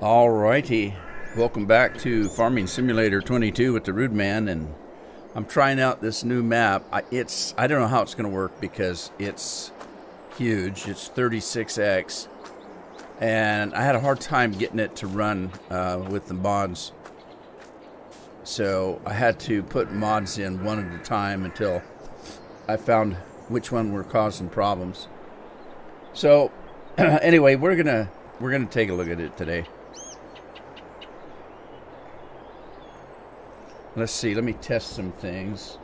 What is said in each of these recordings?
Alrighty, welcome back to Farming Simulator 22 with the Rude Man, and I'm trying out this new map. I don't know how it's going to work because it's huge. It's 36x, and I had a hard time getting it to run with the mods. So I had to put mods in one at a time until I found which one were causing problems. So anyway, we're gonna take a look at it today. Let's see, let me test some things.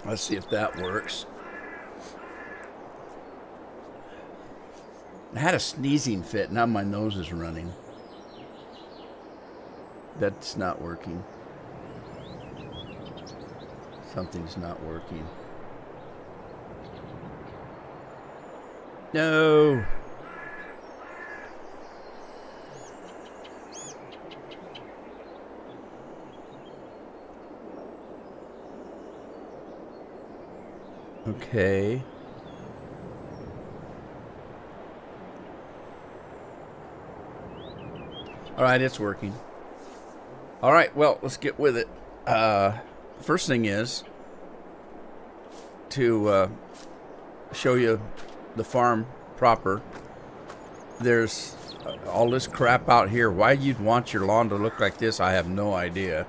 Let's see if that works. I had a sneezing fit, now my nose is running. That's not working. Something's not working. No. Okay. All right, it's working. All right, well, let's get with it. First thing is to show you the farm proper. There's all this crap out here. Why you'd want your lawn to look like this, I have no idea.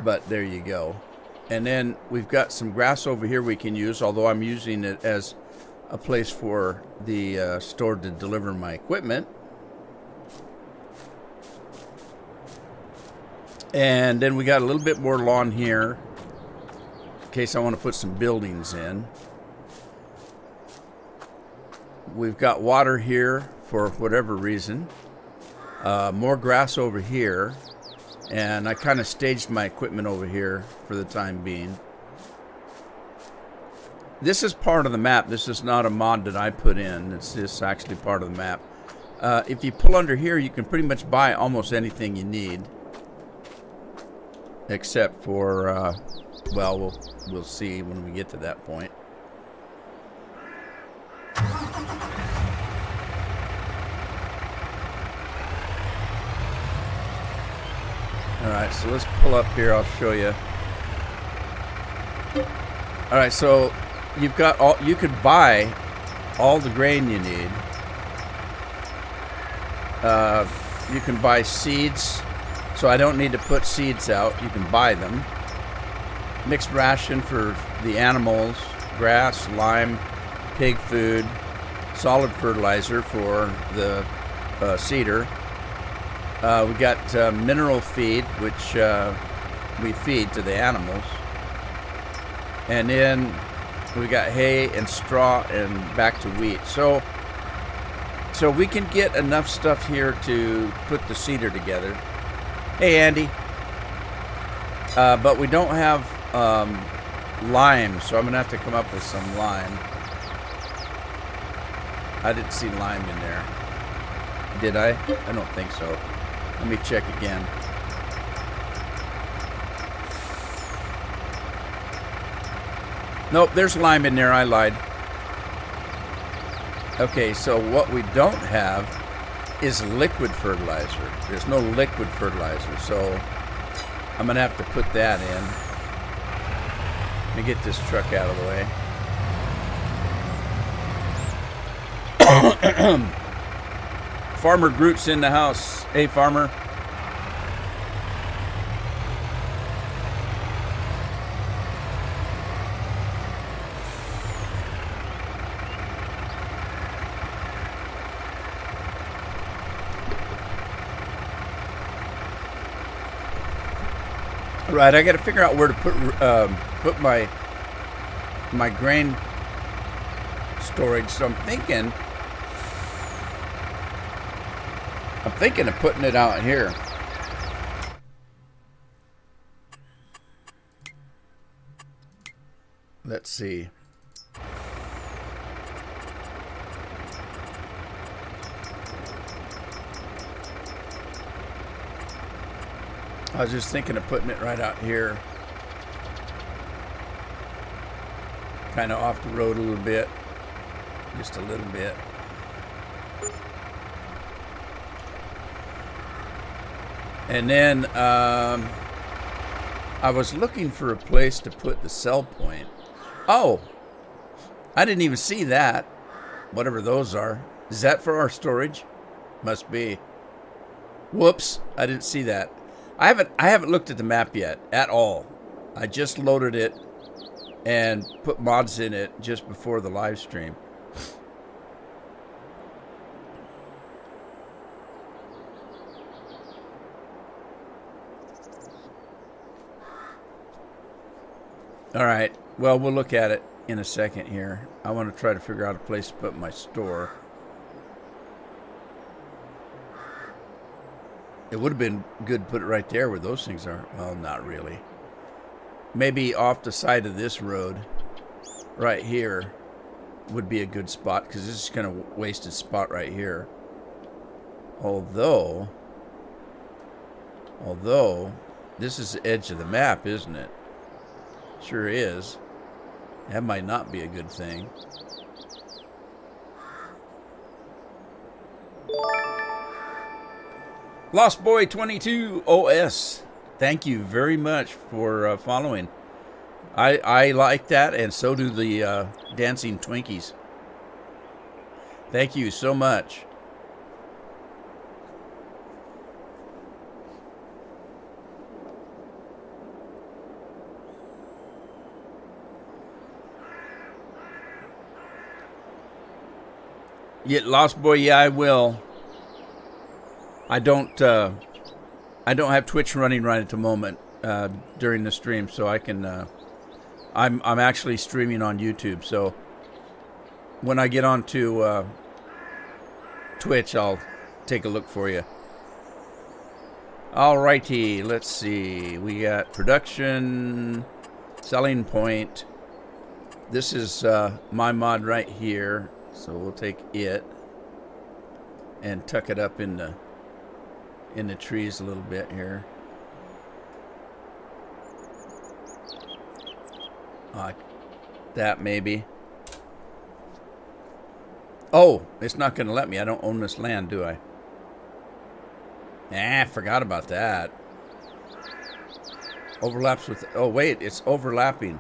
But there you go. And then we've got some grass over here we can use, although I'm using it as a place for the store to deliver my equipment. And then we got a little bit more lawn here in case I want to put some buildings in. We've got water here for whatever reason. More grass over here. And I kind of staged my equipment over here for the time being. This is part of the map. This is not a mod that I put in. It's just actually part of the map. If you pull under here, you can pretty much buy almost anything you need. Except for, well, we'll see when we get to that point. Alright, so let's pull up here, I'll show you. Alright, so you've got all, you could buy all the grain you need. You can buy seeds, so I don't need to put seeds out, you can buy them. Mixed ration for the animals, grass, lime, pig food, solid fertilizer for the cedar. We got mineral feed, which we feed to the animals. And then we got hay and straw and back to wheat. So we can get enough stuff here to put the cedar together. Hey, Andy. But we don't have lime, so I'm going to have to come up with some lime. I didn't see lime in there. Did I? I don't think so. Let me check again. Nope, there's lime in there. I lied. Okay, so what we don't have is liquid fertilizer. There's no liquid fertilizer, so I'm going to have to put that in. Let me get this truck out of the way. Farmer Groot's in the house. Hey, Farmer. Right, I got to figure out where to put my grain storage. So I'm thinking of putting it out here. Let's see. I was just thinking of putting it right out here. Kind of off the road a little bit. Just a little bit. And then I was looking for a place to put the sell point. Oh, I didn't even see that. Whatever those are. Is that for our storage? Must be. Whoops, I didn't see that. I haven't looked at the map yet at all. I just loaded it and put mods in it just before the live stream. All right. Well, we'll look at it in a second here. I want to try to figure out a place to put my store. It would have been good to put it right there where those things are. Well, not really. Maybe off the side of this road, right here, would be a good spot, because this is kind of wasted spot right here. Although, this is the edge of the map, isn't it? Sure is. That might not be a good thing. Lost Boy 22 OS. Thank you very much for following. I like that, and so do the Dancing Twinkies. Thank you so much. Yeah, Lost Boy, yeah, I will. I don't have Twitch running right at the moment during the stream, so I can. I'm actually streaming on YouTube, so when I get onto Twitch, I'll take a look for you. Alrighty, let's see. We got production, selling point. This is my mod right here, so we'll take it and tuck it up in the trees a little bit here. Like that, maybe. Oh, it's not going to let me. I don't own this land, do I? Nah, forgot about that. Overlaps with... Oh, wait, it's overlapping.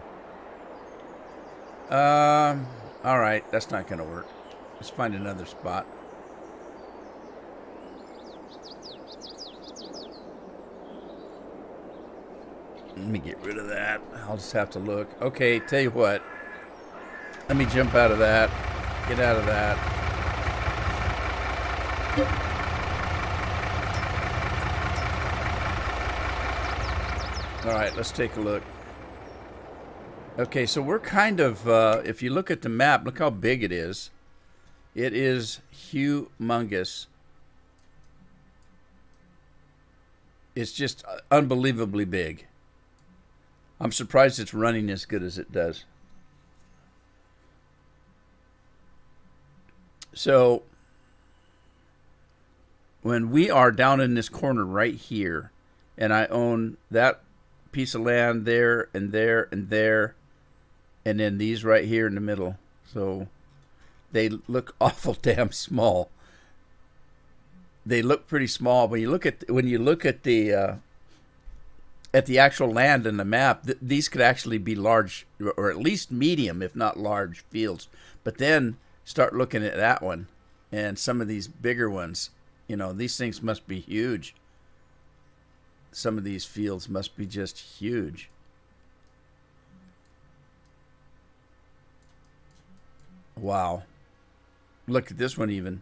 Alright, that's not going to work. Let's find another spot. Let me get rid of that. I'll just have to look. Okay, tell you what. Let me jump out of that. Get out of that. Alright, let's take a look. Okay, so we're kind of, if you look at the map, look how big it is. It is humongous. It's just unbelievably big. I'm surprised it's running as good as it does. So, when we are down in this corner right here, and I own that piece of land there, and there, and there, and then these right here in the middle. So, they look awful damn small. They look pretty small, but when you look at the actual land in the map, these could actually be large, or at least medium, if not large fields. But then start looking at that one and some of these bigger ones. You know, these things must be huge. Some of these fields must be just huge. Wow. Look at this one even.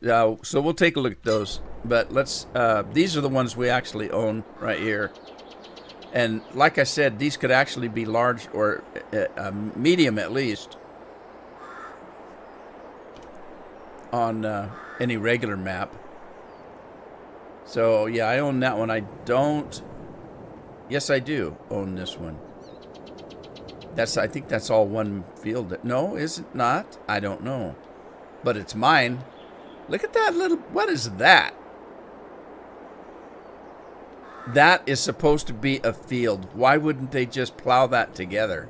So we'll take a look at those. But let's, these are the ones we actually own right here. And like I said, these could actually be large or medium at least on any regular map. So yeah, I own that one. I don't. Yes, I do own this one. I think that's all one field. No, is it not? I don't know. But it's mine. Look at that little... What is that? That is supposed to be a field. Why wouldn't they just plow that together?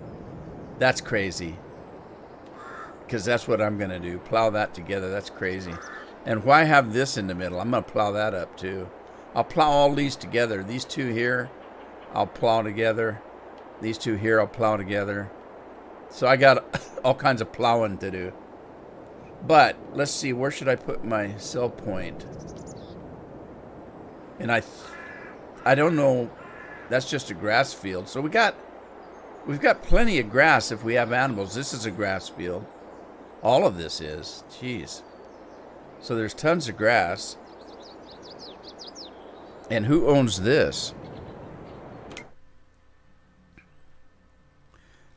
That's crazy. Because that's what I'm going to do. Plow that together. That's crazy. And why have this in the middle? I'm going to plow that up too. I'll plow all these together. These two here, I'll plow together. These two here, I'll plow together. So I got all kinds of plowing to do. But let's see, where should I put my sell point? And I don't know. That's just a grass field. So we've got plenty of grass if we have animals. This is a grass field. All of this is. Jeez. So there's tons of grass. And who owns this?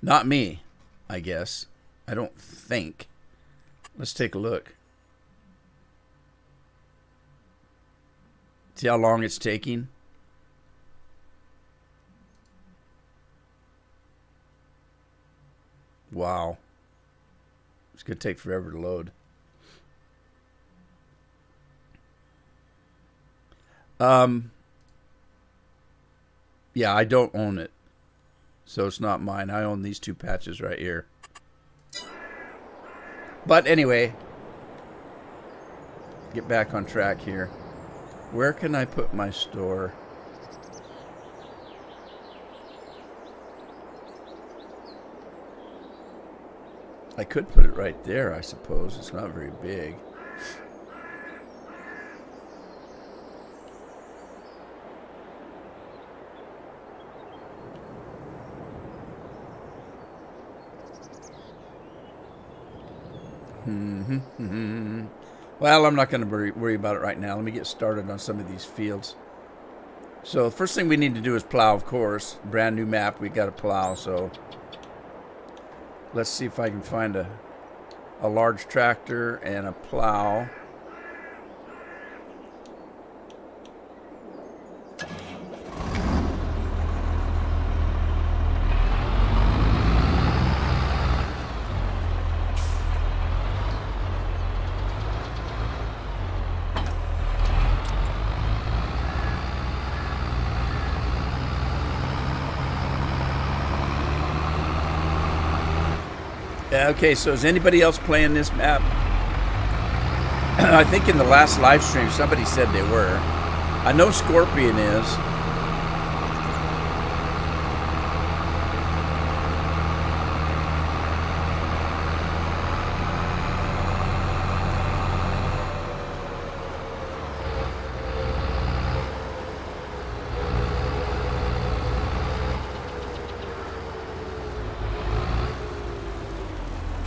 Not me, I guess. I don't think. Let's take a look. See how long it's taking? Wow. It's going to take forever to load. Yeah, I don't own it. So it's not mine. I own these two patches right here. But anyway, get back on track here. Where can I put my store? I could put it right there, I suppose. It's not very big. Well, I'm not going to worry about it right now. Let me get started on some of these fields. So the first thing we need to do is plow, of course. Brand new map, we got to plow. So let's see if I can find a large tractor and a plow. Okay, so is anybody else playing this map? I think in the last live stream somebody said they were. I know Scorpion is.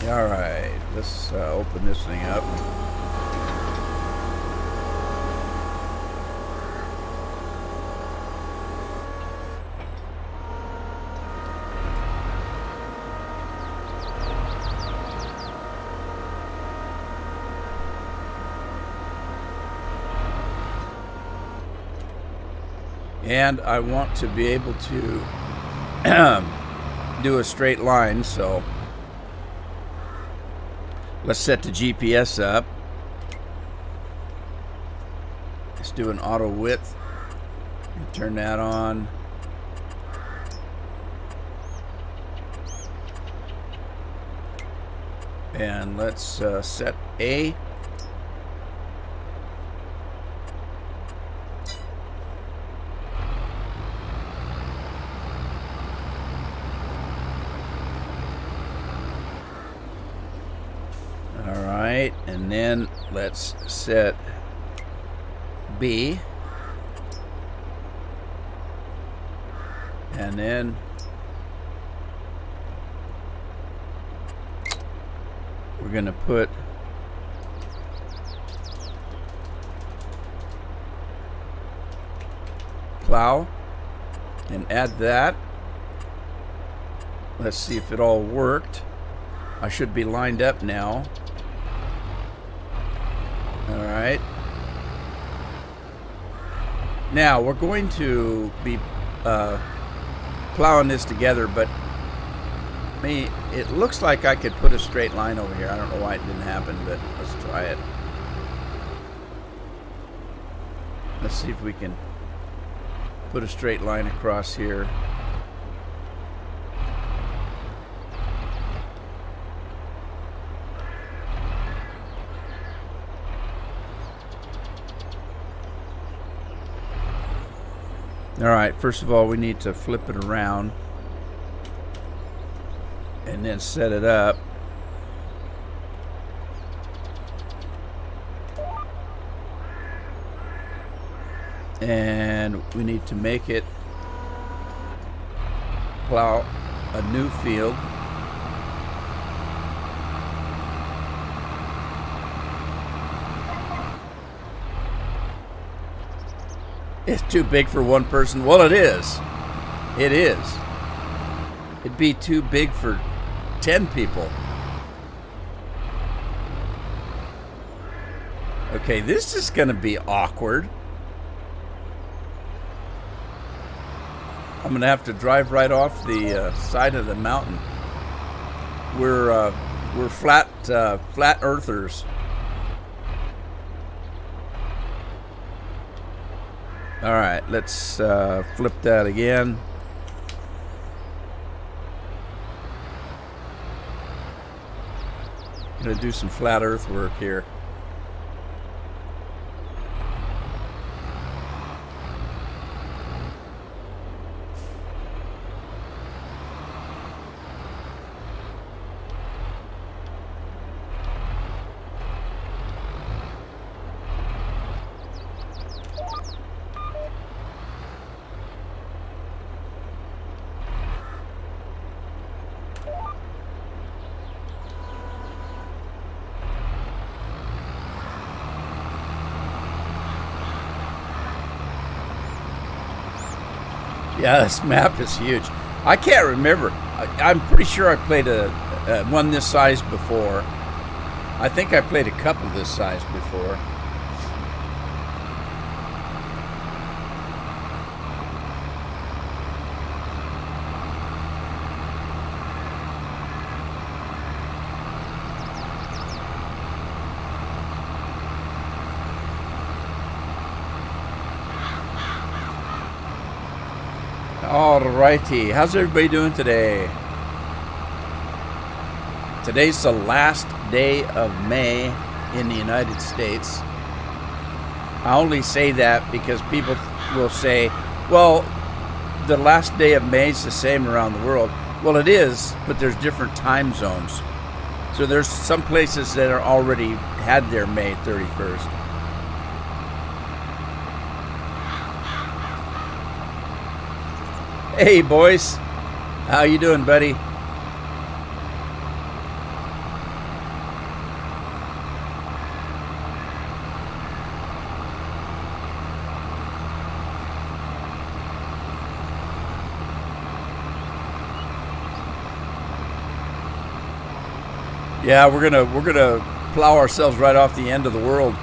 All right, let's open this thing up. And I want to be able to do a straight line, so let's set the GPS up. Let's do an auto width. Turn that on. And let's set A. And then let's set B, and then we're going to put plow and add that. Let's see if it all worked. I should be lined up now. Alright. Now, we're going to be plowing this together, but it looks like I could put a straight line over here. I don't know why it didn't happen, but let's try it. Let's see if we can put a straight line across here. Alright, first of all, we need to flip it around and then set it up. And we need to make it plow a new field. It's too big for one person. Well, it is. It is. It'd be too big for 10 people. Okay, this is going to be awkward. I'm going to have to drive right off the side of the mountain. We're flat earthers. All right, let's flip that again. I'm going to do some flat earth work here. Yeah, this map is huge. I can't remember. I'm pretty sure I played one this size before. I think I played a couple this size before. Alrighty, how's everybody doing today? Today's the last day of May in the United States. I only say that because people will say, well, the last day of May is the same around the world. Well, it is, but there's different time zones. So there's some places that are already had their May 31st. Hey, boys. How you doing, buddy? Yeah, we're gonna plow ourselves right off the end of the world.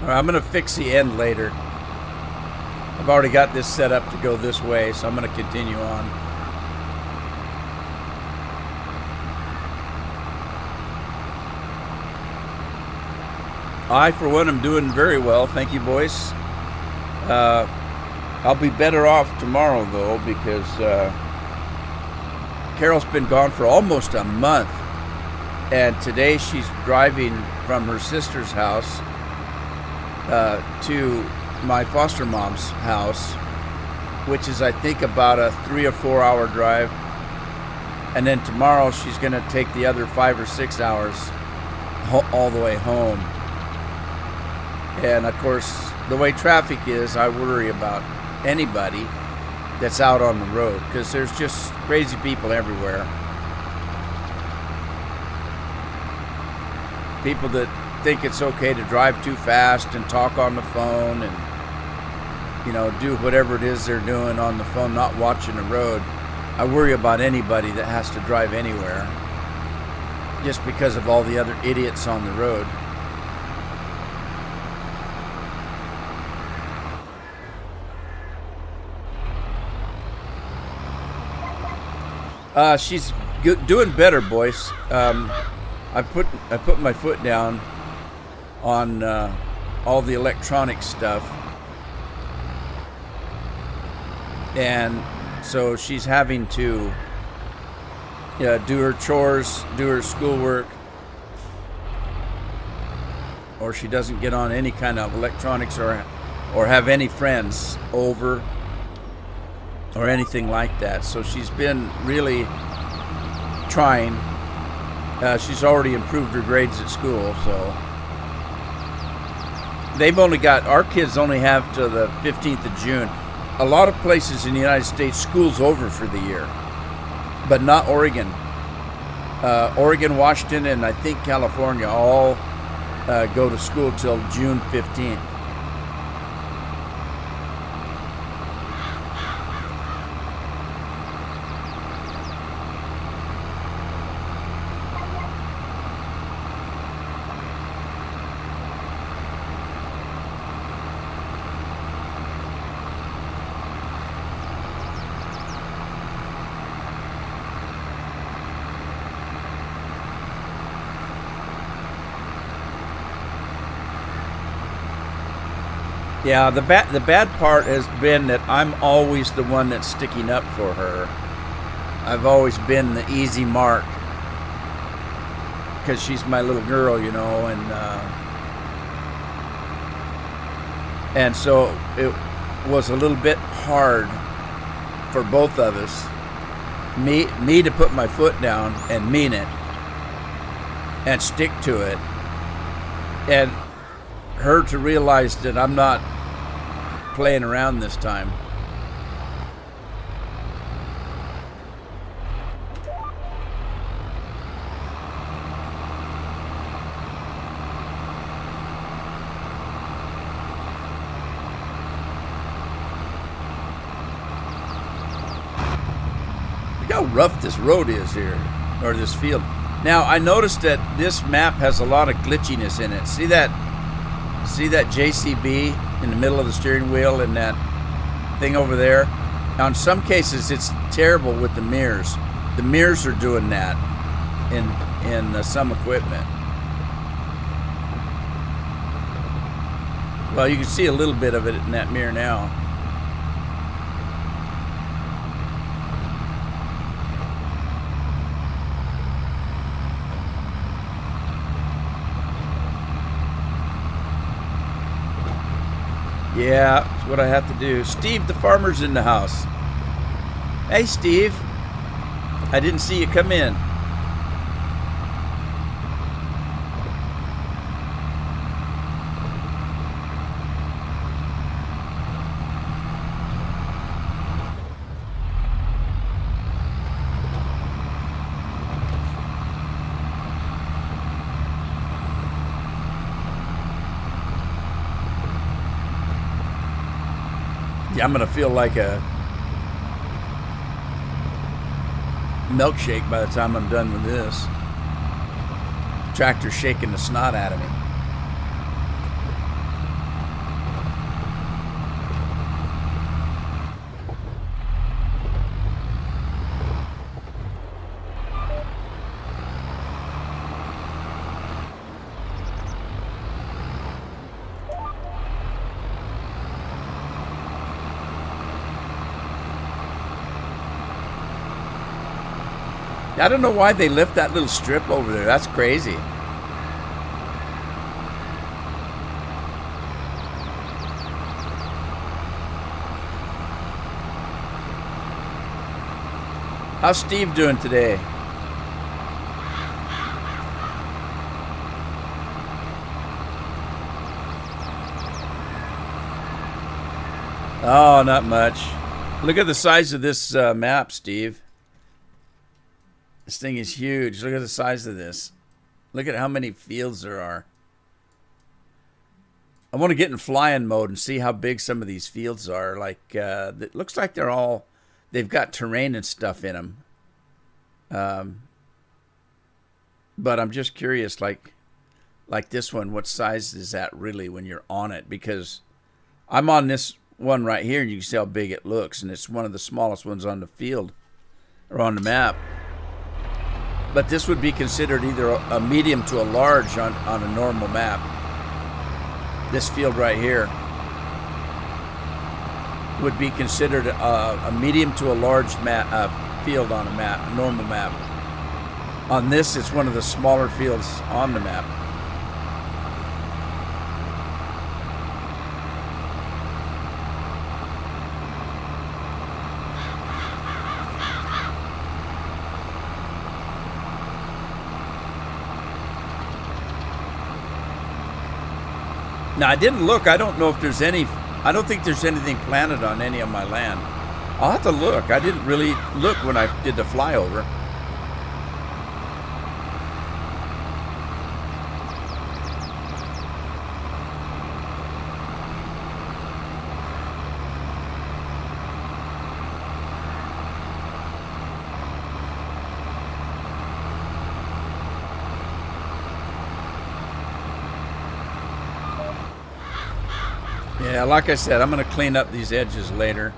I'm going to fix the end later. I've already got this set up to go this way, so I'm going to continue on. I, for one, am doing very well. Thank you, boys. I'll be better off tomorrow, though, because Carol's been gone for almost a month. And today she's driving from her sister's house to my foster mom's house, which is, I think, about a 3 or 4 hour drive. And then tomorrow she's going to take the other 5 or 6 hours all the way home. And of course, the way traffic is, I worry about anybody that's out on the road, because there's just crazy people everywhere. People that think it's okay to drive too fast and talk on the phone and, you know, do whatever it is they're doing on the phone, not watching the road. I worry about anybody that has to drive anywhere just because of all the other idiots on the road. She's doing better, boys. I put my foot down on all the electronic stuff, and so she's having to do her chores, do her schoolwork, or she doesn't get on any kind of electronics or have any friends over or anything like that. So she's been really trying. She's already improved her grades at school, so they've only got, our kids only have to the 15th of June. A lot of places in the United States, school's over for the year, but not Oregon. Oregon, Washington, and I think California all go to school till June 15th. Yeah, the bad part has been that I'm always the one that's sticking up for her. I've always been the easy mark because she's my little girl, you know, and so it was a little bit hard for both of us, me to put my foot down and mean it and stick to it, and her to realize that I'm not playing around this time. Look how rough this road is here, or this field. Now, I noticed that this map has a lot of glitchiness in it. See that JCB in the middle of the steering wheel and that thing over there? Now, in some cases, it's terrible with the mirrors. The mirrors are doing that in some equipment. Well, you can see a little bit of it in that mirror now. Yeah, that's what I have to do. Steve, the farmer's in the house. Hey, Steve. I didn't see you come in. I'm gonna feel like a milkshake by the time I'm done with this. Tractor's shaking the snot out of me. I don't know why they left that little strip over there. That's crazy. How's Steve doing today? Oh, not much. Look at the size of this map, Steve. This thing is huge. Look at the size of this. Look at how many fields there are. I want to get in flying mode and see how big some of these fields are. Like, it looks like they've got terrain and stuff in them. But I'm just curious, like this one, what size is that really when you're on it? Because I'm on this one right here, and you can see how big it looks, and it's one of the smallest ones on the field or on the map. But this would be considered either a medium to a large on a normal map. This field right here would be considered a medium to a large field on a normal map. On this, it's one of the smaller fields on the map. Now, I didn't look. I don't know if there's any. I don't think there's anything planted on any of my land. I'll have to look. I didn't really look when I did the flyover. Yeah, like I said, I'm going to clean up these edges later.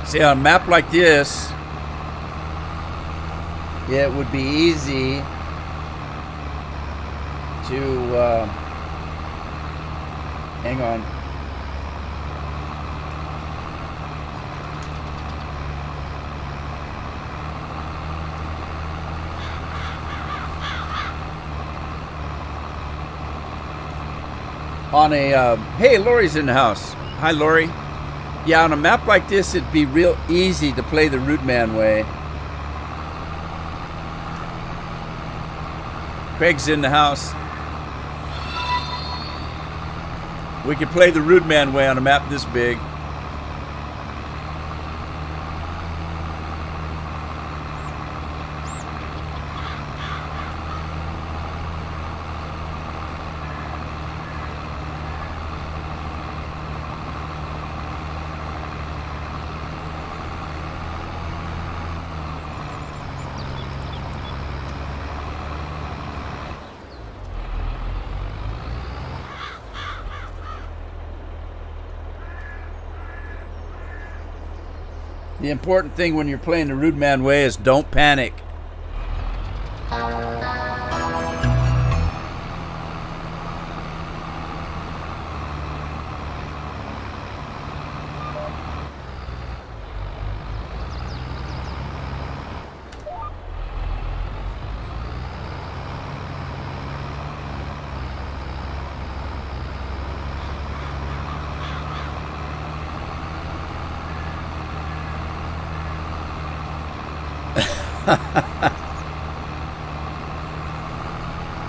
See, on a map like this, yeah, it would be easy to, hang on. On a, hey, Lori's in the house. Hi, Lori. Yeah, on a map like this, it'd be real easy to play the Root Man way. Craig's in the house. We could play the Root Man way on a map this big. The important thing when you're playing the Rude Man way is don't panic.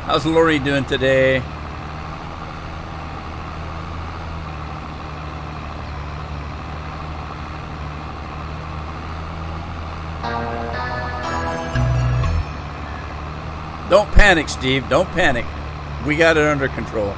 How's Lori doing today? Don't panic, Steve. Don't panic. We got it under control.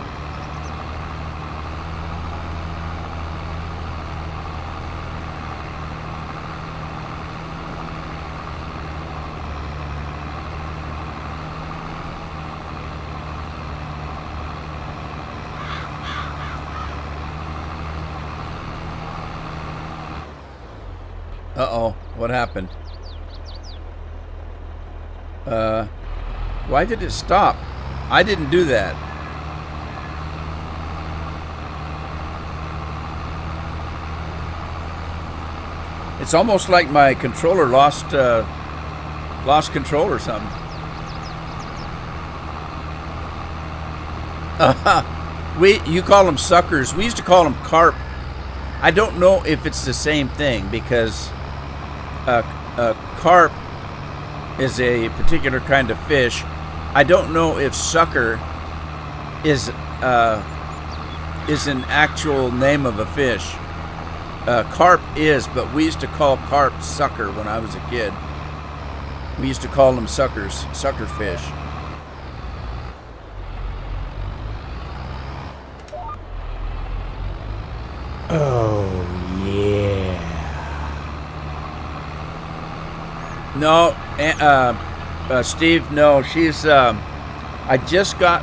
Uh-oh, what happened? Why did it stop? I didn't do that. It's almost like my controller lost control or something. You call them suckers. We used to call them carp. I don't know if it's the same thing because carp is a particular kind of fish. I don't know if sucker is an actual name of a fish. Carp is, but we used to call carp sucker when I was a kid. We used to call them suckers, sucker fish. Oh, yeah. No, Steve, no, she's, I just got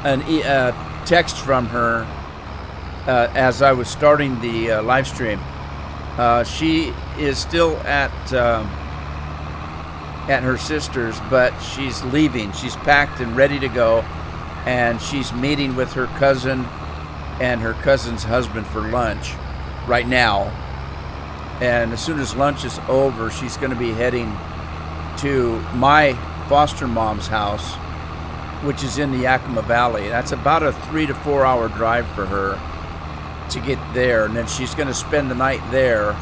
a text from her as I was starting the live stream. She is still at her sister's, but she's leaving. She's packed and ready to go, and she's meeting with her cousin and her cousin's husband for lunch right now. And as soon as lunch is over, she's going to be heading to my foster mom's house, which is in the Yakima Valley. That's about a 3 to 4 hour drive for her to get there, and then she's going to spend the night there,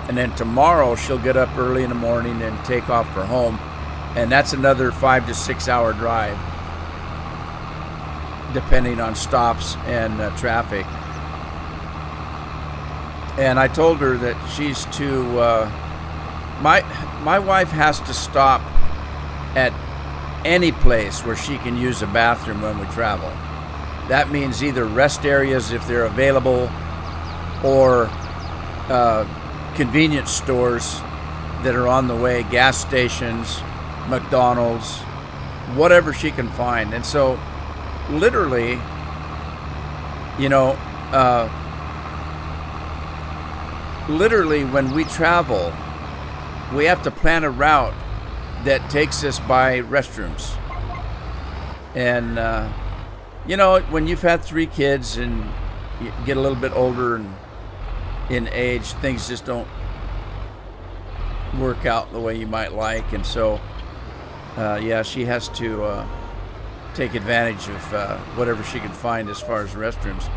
and then tomorrow she'll get up early in the morning and take off for home, and that's another 5 to 6 hour drive depending on stops and traffic. And I told her that she's to my wife has to stop at any place where she can use a bathroom when we travel. That means either rest areas if they're available, or convenience stores that are on the way, gas stations, McDonald's, whatever she can find. And so literally, literally when we travel, we have to plan a route that takes us by restrooms. And when you've had 3 kids and you get a little bit older and in age, things just don't work out the way you might like. And so she has to take advantage of whatever she can find as far as restrooms.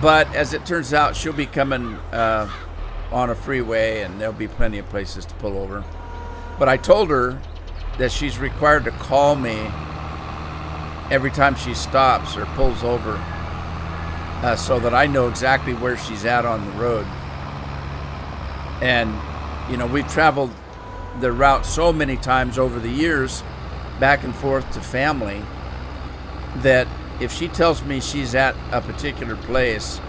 But as it turns out, she'll be coming on a freeway, and there'll be plenty of places to pull over. But I told her that she's required to call me every time she stops or pulls over, so that I know exactly where she's at on the road. And we've traveled the route so many times over the years, back and forth to family, that if she tells me she's at a particular place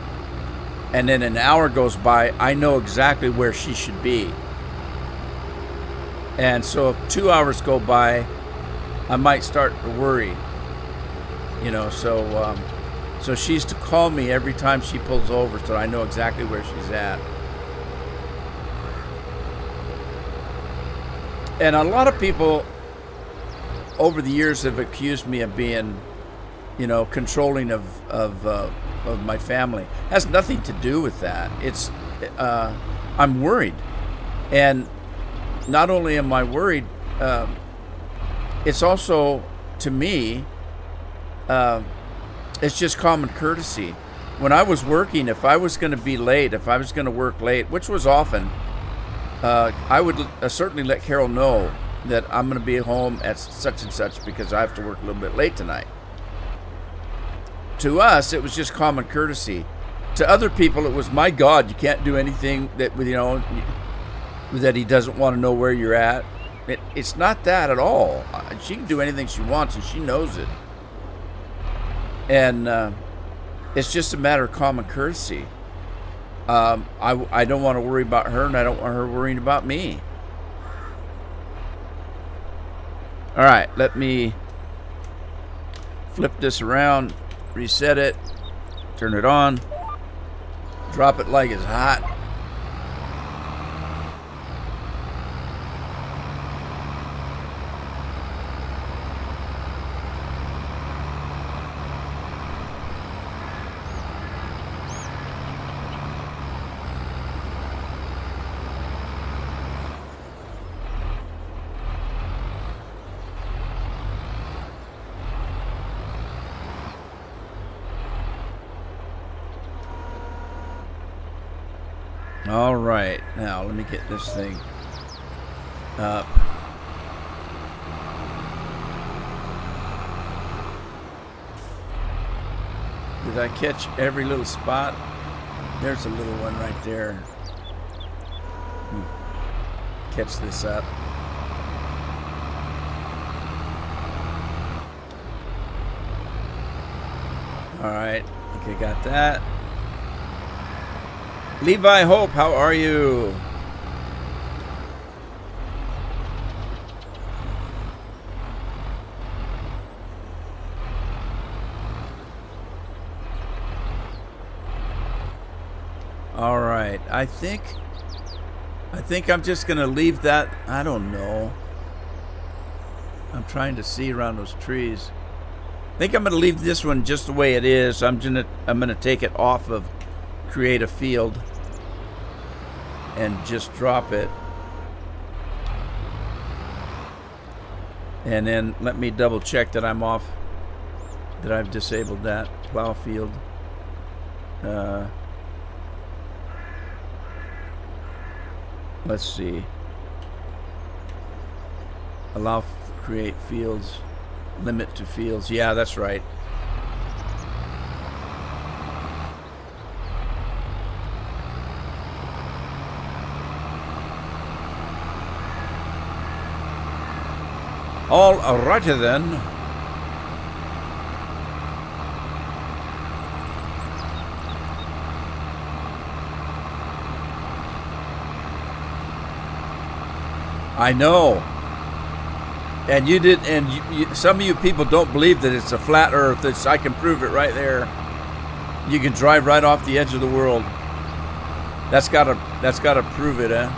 and then an hour goes by, I know exactly where she should be. And so if 2 hours go by, I might start to worry, so she's to call me every time she pulls over so I know exactly where she's at. And a lot of people over the years have accused me of being, controlling of my family. It has nothing to do with that. It's I'm worried, and not only am I worried, it's also, to me, it's just common courtesy. When I was working, if I was going to be late, if I was going to work late, which was often, I would certainly let Carol know that I'm going to be home at such and such because I have to work a little bit late tonight. To us, it was just common courtesy. To other people, it was, my God, you can't do anything that that he doesn't want to know where you're at. It's not that at all. She can do anything she wants, and she knows it. And it's just a matter of common courtesy. I don't want to worry about her, and I don't want her worrying about me. All right, let me flip this around, reset it, turn it on, drop it like it's hot. All right, now let me get this thing up. Did I catch every little spot? There's a little one right there. Catch this up. All right, I think I got that. Levi Hope, how are you? All right, I think I'm just gonna leave that. I don't know. I'm trying to see around those trees. I think I'm gonna leave this one just the way it is. I'm gonna take it off of create a field and just drop it. And then let me double check that I'm off, that I've disabled that plow field. Let's see. Allow create fields, limit to fields. Yeah, that's right. All righty then. I know. And you did, and some of you people don't believe that it's a flat Earth. I can prove it right there. You can drive right off the edge of the world. That's gotta prove it, eh?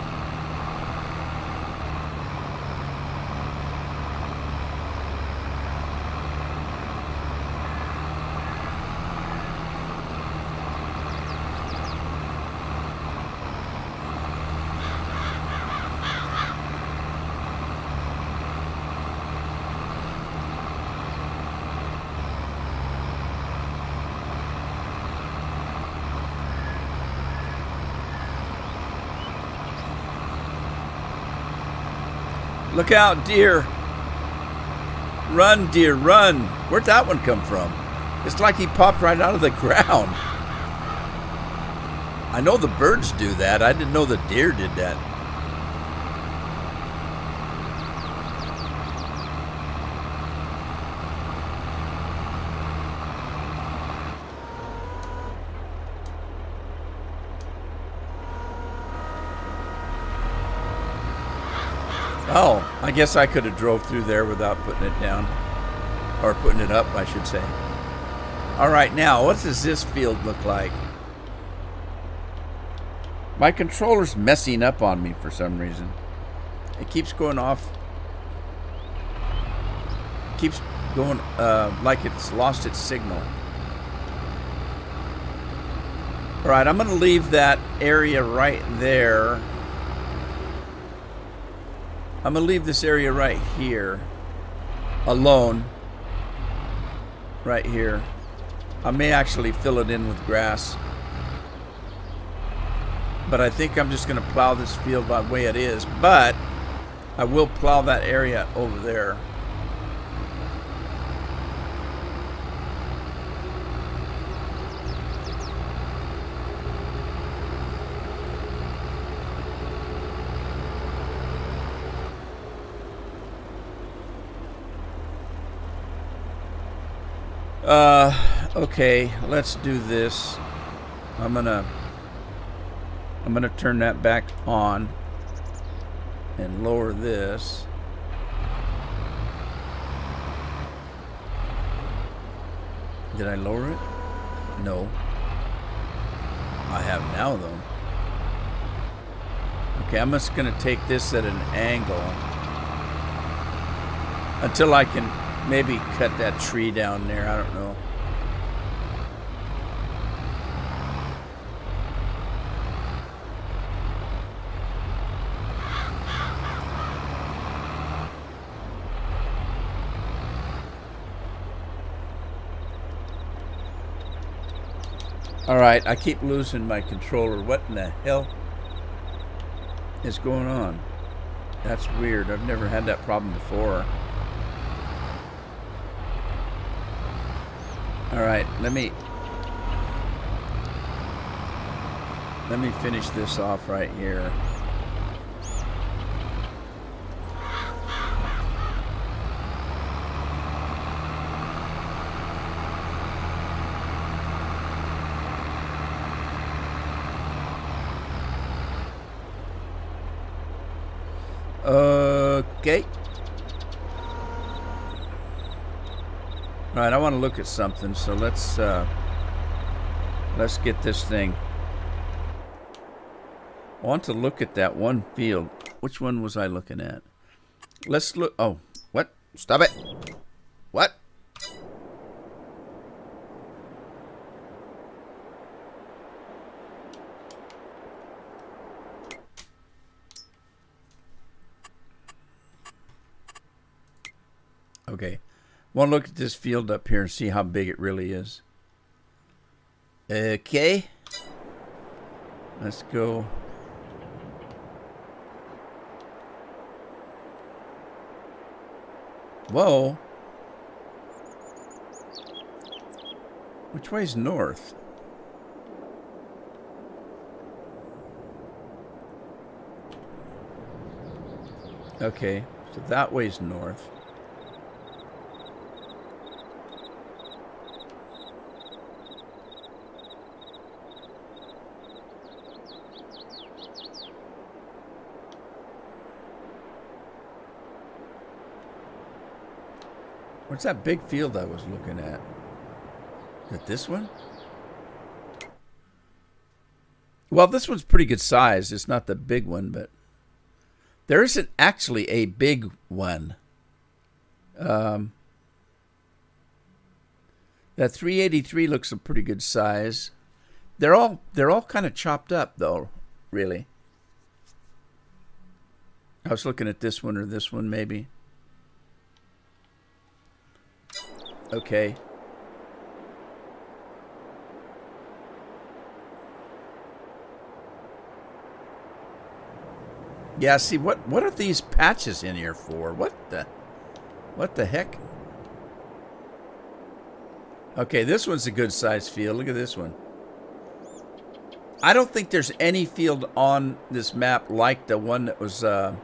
Look out, deer. Run, deer, run. Where'd that one come from? It's like he popped right out of the ground. I know the birds do that. I didn't know the deer did that. Oh, I guess I could have drove through there without putting it down. Or putting it up, I should say. All right, now, what does this field look like? My controller's messing up on me for some reason. It keeps going off. It keeps going like it's lost its signal. All right, I'm going to leave that area right there. I'm going to leave this area right here alone. Right here. I may actually fill it in with grass. But I think I'm just going to plow this field the way it is. But I will plow that area over there. Okay, let's do this. I'm gonna turn that back on and lower this. Did I lower it? No. I have now though. Okay, I'm just gonna take this at an angle until I can maybe cut that tree down there. I don't know. All right, I keep losing my controller. What in the hell? is going on? That's weird. I've never had that problem before. All right, let me finish this off right here. Okay. All right, I want to look at something, so let's get this thing. I want to look at that one field. Which one was I looking at? Let's look. Oh, what? Stop it. What? Okay. Want to look at this field up here and see how big it really is. Okay. Let's go. Whoa. Which way's north? Okay, so that way's north. What's that big field I was looking at? Is it this one? Well, this one's pretty good size. It's not the big one, but there isn't actually a big one. That 383 looks a pretty good size. They're all kind of chopped up though, really. I was looking at this one or this one maybe. Okay. Yeah, see, what are these patches in here for? What the heck? Okay, this one's a good size field. Look at this one. I don't think there's any field on this map like the one that was, and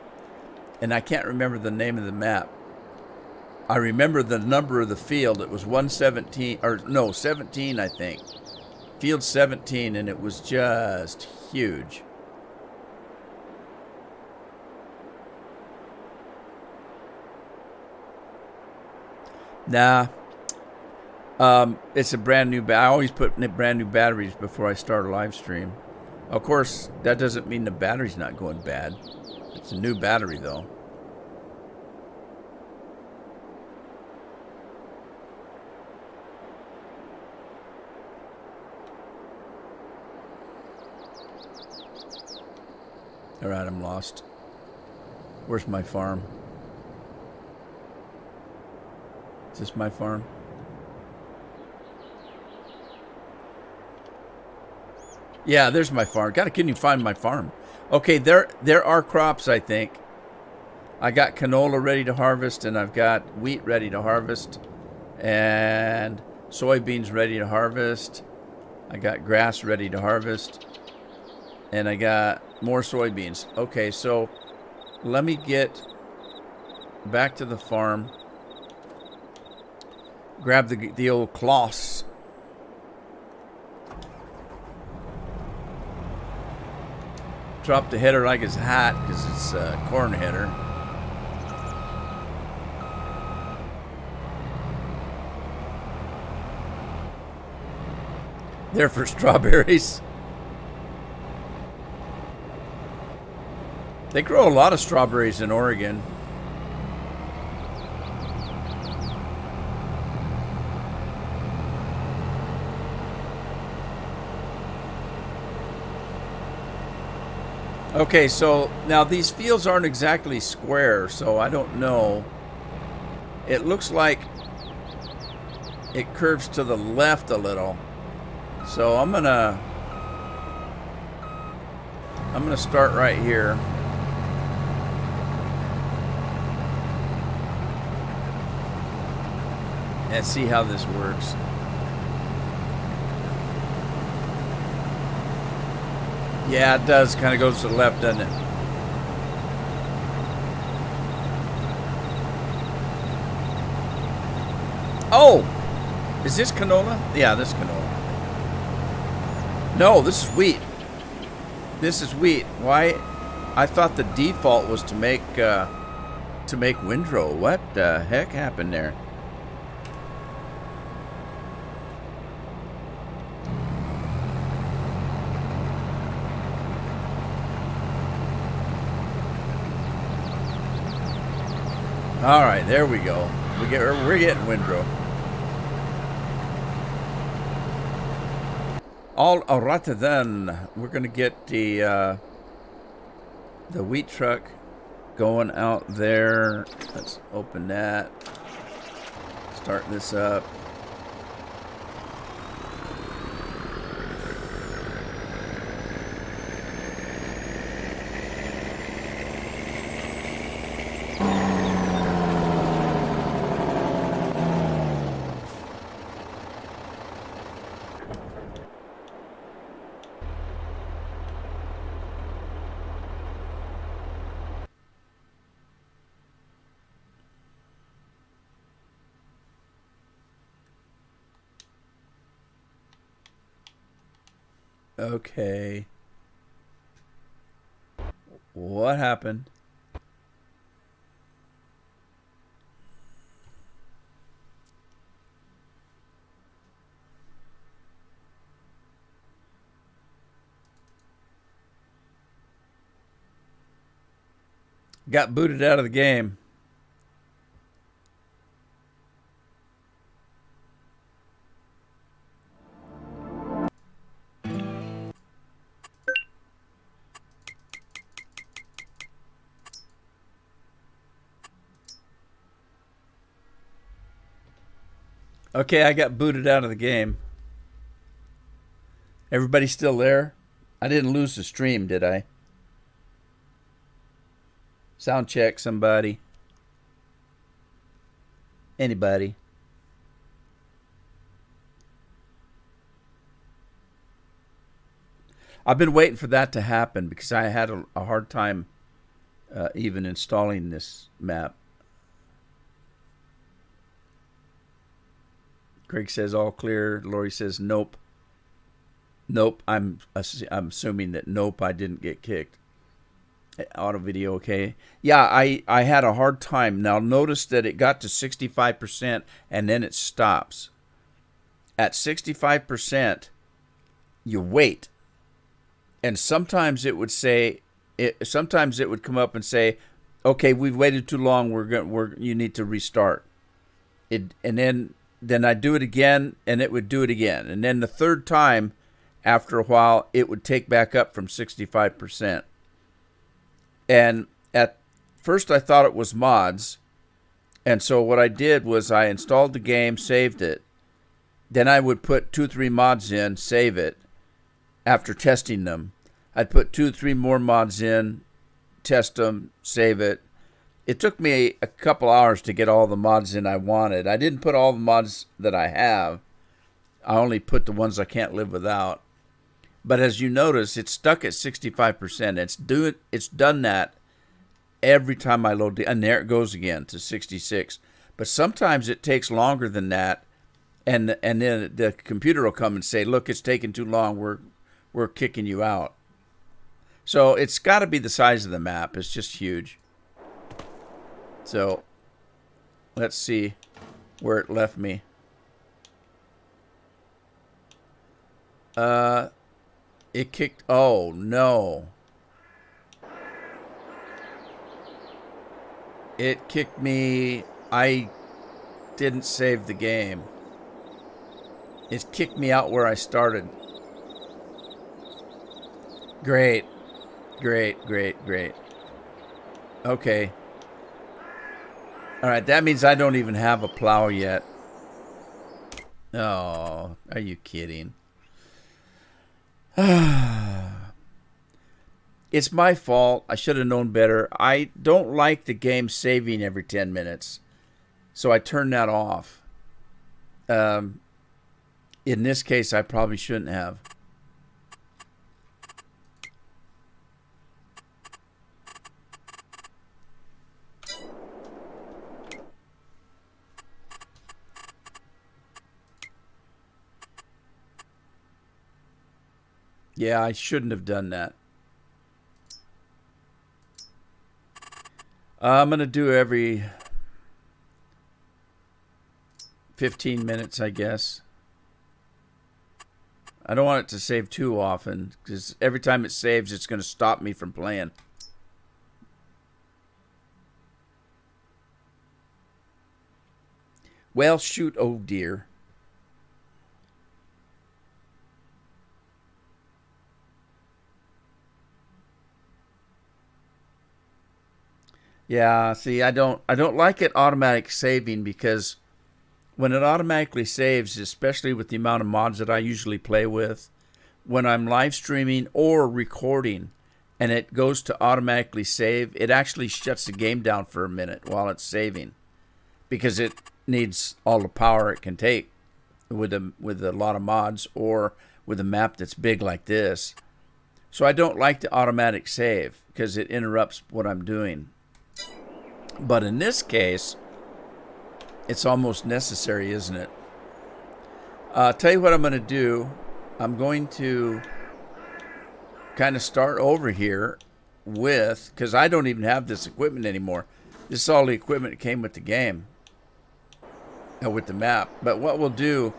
I can't remember the name of the map. I remember the number of the field. It was 117, or no, 17, I think. Field 17, and it was just huge. Nah. It's a brand new I always put brand new batteries before I start a live stream. Of course, that doesn't mean the battery's not going bad. It's a new battery, though. All right, I'm lost. Where's my farm? Is this my farm? Yeah, there's my farm. Can you find my farm? Okay, there are crops, I think. I got canola ready to harvest, and I've got wheat ready to harvest, and soybeans ready to harvest. I got grass ready to harvest, and I got more soybeans. Okay, so let me get back to the farm. Grab the old cloths. Drop the header like it's hot because it's a corn header. There for strawberries. They grow a lot of strawberries in Oregon. Okay, so now these fields aren't exactly square, so I don't know. It looks like it curves to the left a little. So I'm gonna start right here. and see how this works. Yeah, it does. Kind of goes to the left, doesn't it? Oh! Is this canola? Yeah, this is canola. No, this is wheat. This is wheat. Why? I thought the default was to make windrow. What the heck happened there? All right, there we go. We're getting windrow. All right, then we're gonna get the wheat truck going out there. Let's open that. Start this up. Okay. What happened? Got booted out of the game. Okay, I got booted out of the game. Everybody still there? I didn't lose the stream, did I? Sound check, somebody. Anybody? I've been waiting for that to happen because I had a hard time even installing this map. Craig says all clear. Lori says nope. Nope. I'm assuming that nope, I didn't get kicked. Auto video, okay. Yeah, I had a hard time. Now notice that it got to 65% and then it stops. At 65%, you wait. And sometimes it would say, sometimes it would come up and say, okay, we've waited too long. You need to restart. And then I'd do it again, and it would do it again. And then the third time, after a while, it would take back up from 65%. And at first I thought it was mods. And so what I did was I installed the game, saved it. Then I would put 2-3 mods in, save it. After testing them, I'd put 2-3 more mods in, test them, save it. It took me a couple hours to get all the mods in I wanted. I didn't put all the mods that I have. I only put the ones I can't live without. But as you notice, it's stuck at 65%. It's done that every time I load and there it goes again to 66. But sometimes it takes longer than that, and then the computer will come and say, "Look, it's taking too long. We're kicking you out." So it's got to be the size of the map. It's just huge. So let's see where it left me. It kicked. Oh no. It kicked me. I didn't save the game. It kicked me out where I started. Great. Okay. All right, that means I don't even have a plow yet. Oh, are you kidding? It's my fault. I should have known better. I don't like the game saving every 10 minutes. So I turned that off. In this case, I probably shouldn't have. Yeah, I shouldn't have done that. I'm going to do every 15 minutes, I guess. I don't want it to save too often, because every time it saves, it's going to stop me from playing. Well, shoot, oh dear. Yeah, see, I don't like it automatic saving, because when it automatically saves, especially with the amount of mods that I usually play with, when I'm live streaming or recording and it goes to automatically save, it actually shuts the game down for a minute while it's saving, because it needs all the power it can take with a lot of mods or with a map that's big like this. So I don't like the automatic save because it interrupts what I'm doing. But in this case, it's almost necessary, isn't it? Tell you what I'm going to do. I'm going to kind of start over here with, because I don't even have this equipment anymore. This is all the equipment that came with the game, with the map. But what we'll do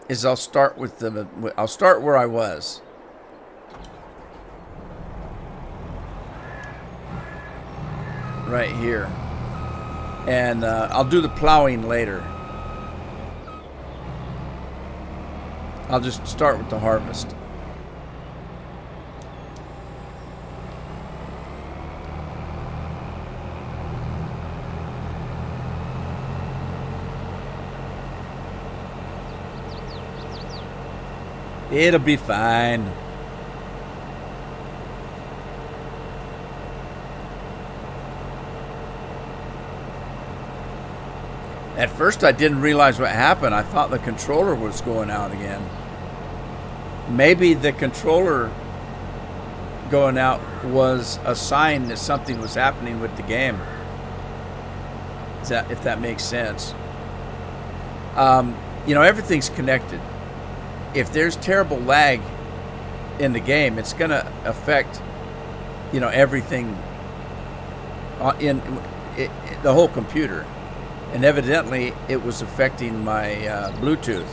is I'll start where I was. Right here. And I'll do the plowing later. I'll just start with the harvest. It'll be fine. At first I didn't realize what happened. I thought the controller was going out again. Maybe the controller going out was a sign that something was happening with the game. If that makes sense. You know, everything's connected. If there's terrible lag in the game, it's going to affect, you know, everything in the whole computer. And evidently, it was affecting my Bluetooth.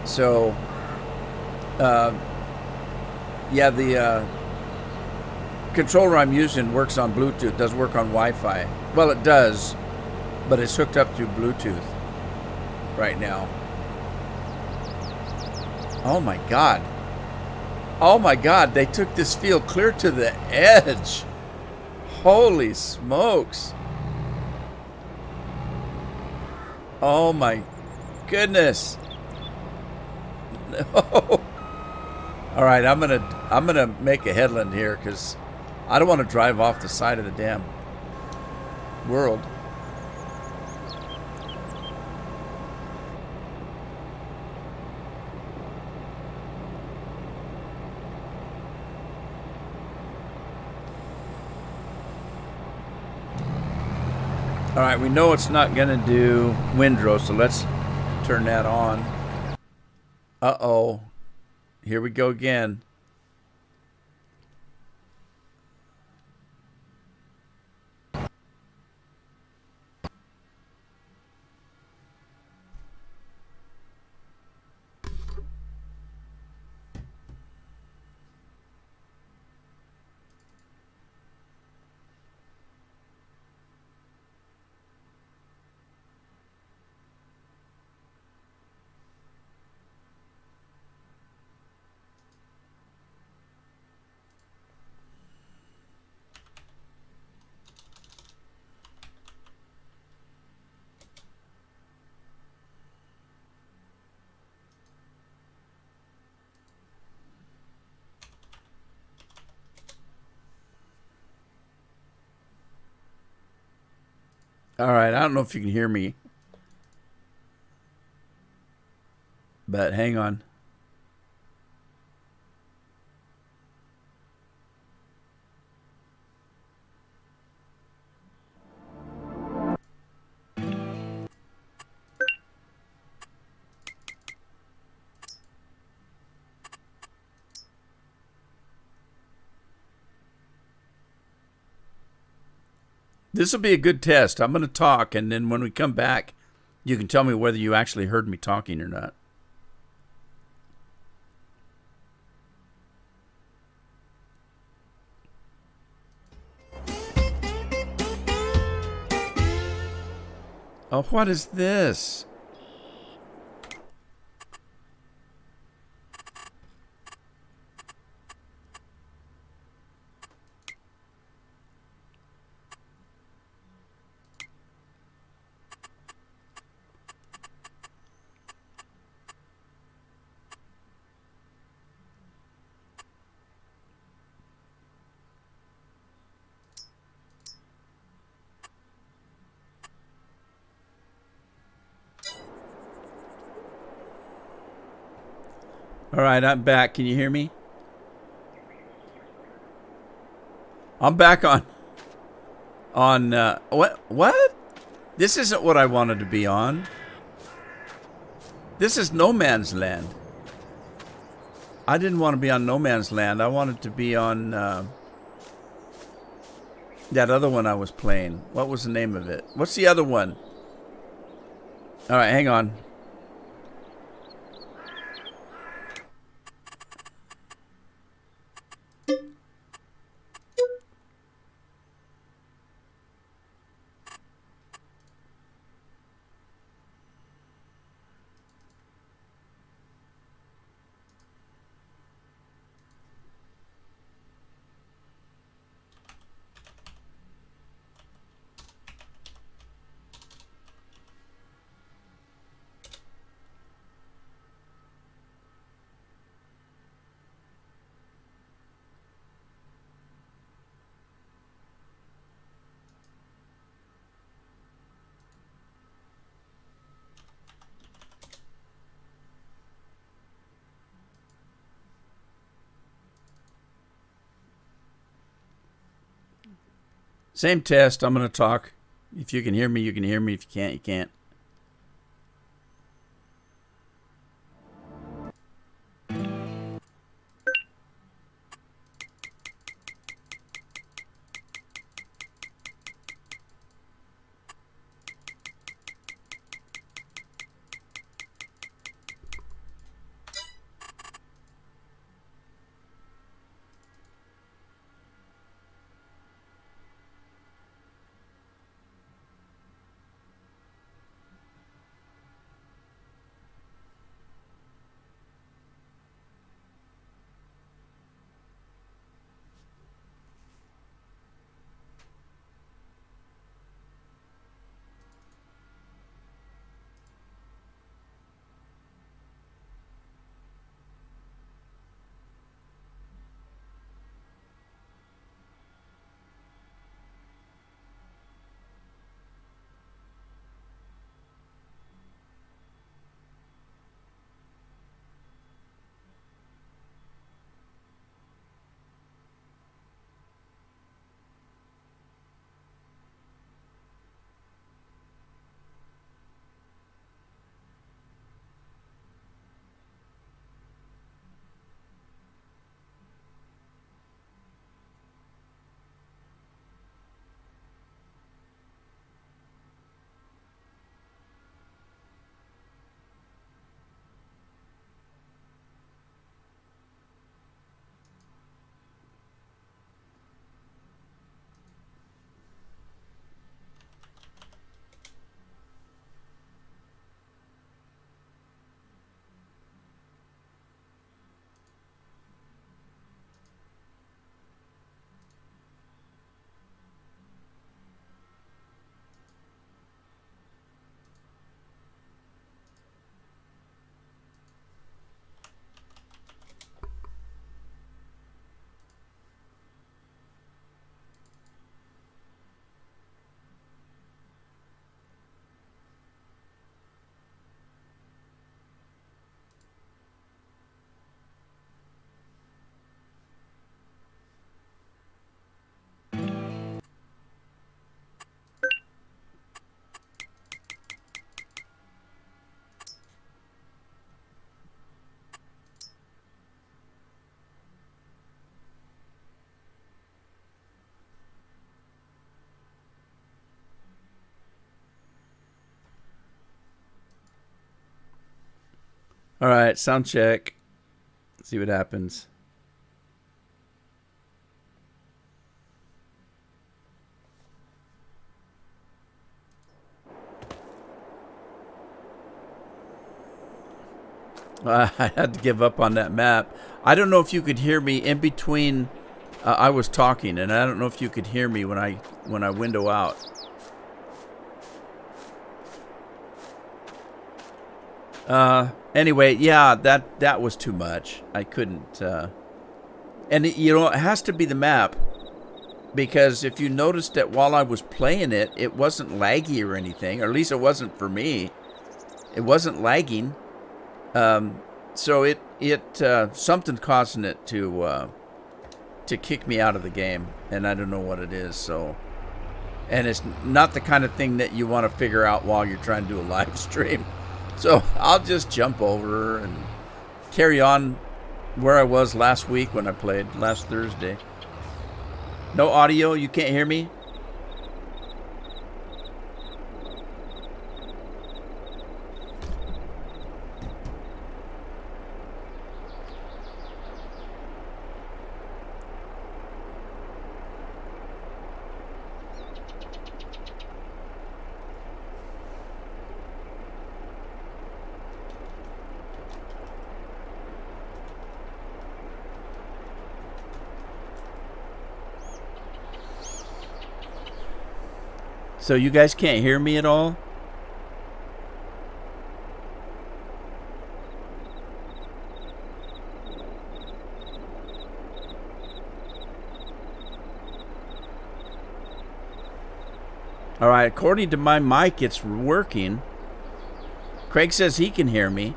So, yeah, the controller I'm using works on Bluetooth. Does work on Wi-Fi. Well, it does, but it's hooked up through Bluetooth right now. Oh my God. Oh my God, they took this field clear to the edge. Holy smokes. Oh my goodness. No. All right, I'm gonna make a headland here because I don't want to drive off the side of the damn world. All right, we know it's not going to do windrow, so let's turn that on. Uh-oh. Here we go again. All right, I don't know if you can hear me. But hang on. This will be a good test. I'm going to talk, and then when we come back, you can tell me whether you actually heard me talking or not. Oh, what is this? All right, I'm back. Can you hear me? I'm back on what? This isn't what I wanted to be on. This is No Man's Land. I didn't want to be on No Man's Land. I wanted to be on that other one I was playing. What was the name of it? What's the other one? All right, hang on. Same test. I'm going to talk. If you can hear me, you can hear me. If you can't, you can't. All right, sound check. Let's see what happens. I had to give up on that map. I don't know if you could hear me in between. I was talking, and I don't know if you could hear me when I window out. Anyway, yeah, that was too much. I couldn't. And it has to be the map, because if you noticed that while I was playing it, it wasn't laggy or anything, or at least it wasn't for me. It wasn't lagging. So it something causing it to kick me out of the game, and I don't know what it is. So, and it's not the kind of thing that you want to figure out while you're trying to do a live stream. So I'll just jump over and carry on where I was last week when I played last Thursday. No audio? You can't hear me? So you guys can't hear me at all? All right, according to my mic, it's working. Craig says he can hear me.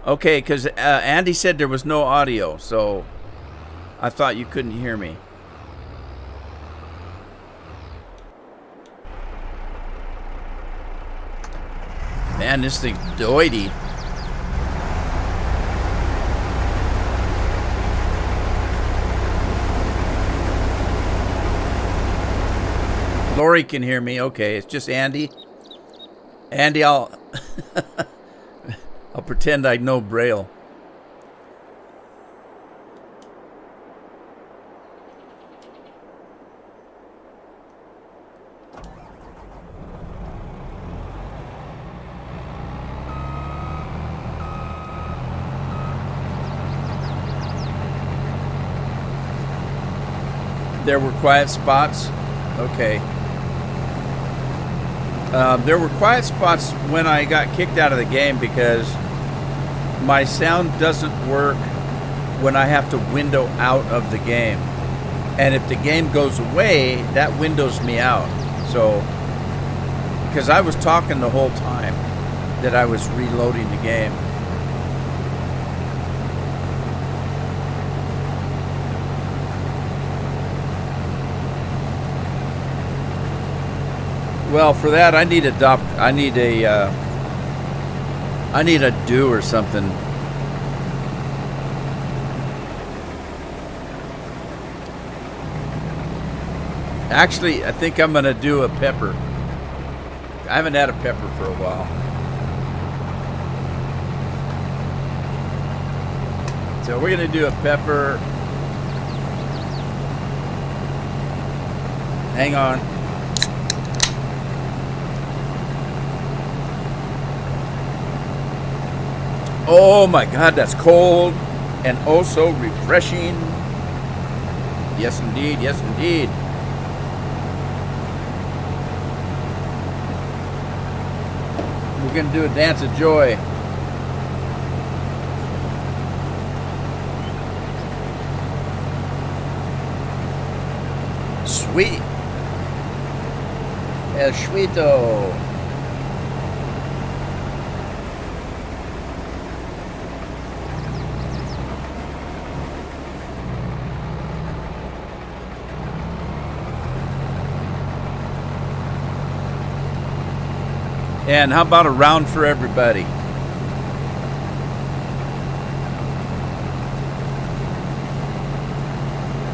Okay, because Andy said there was no audio, so I thought you couldn't hear me. Man, this thing's doity. Lori can hear me. Okay, it's just Andy. Andy, I'll I'll pretend I know Braille. There were quiet spots. Okay. There were quiet spots when I got kicked out of the game because my sound doesn't work when I have to window out of the game. And if the game goes away, that windows me out. So, because I was talking the whole time that I was reloading the game. Well, for that, I need a do or something. Actually, I think I'm gonna do a pepper. I haven't had a pepper for a while. So we're gonna do a pepper. Hang on. Oh my God, that's cold and oh so refreshing. Yes, indeed. Yes, indeed. We're going to do a dance of joy. Sweet. El Sweeto. And how about a round for everybody?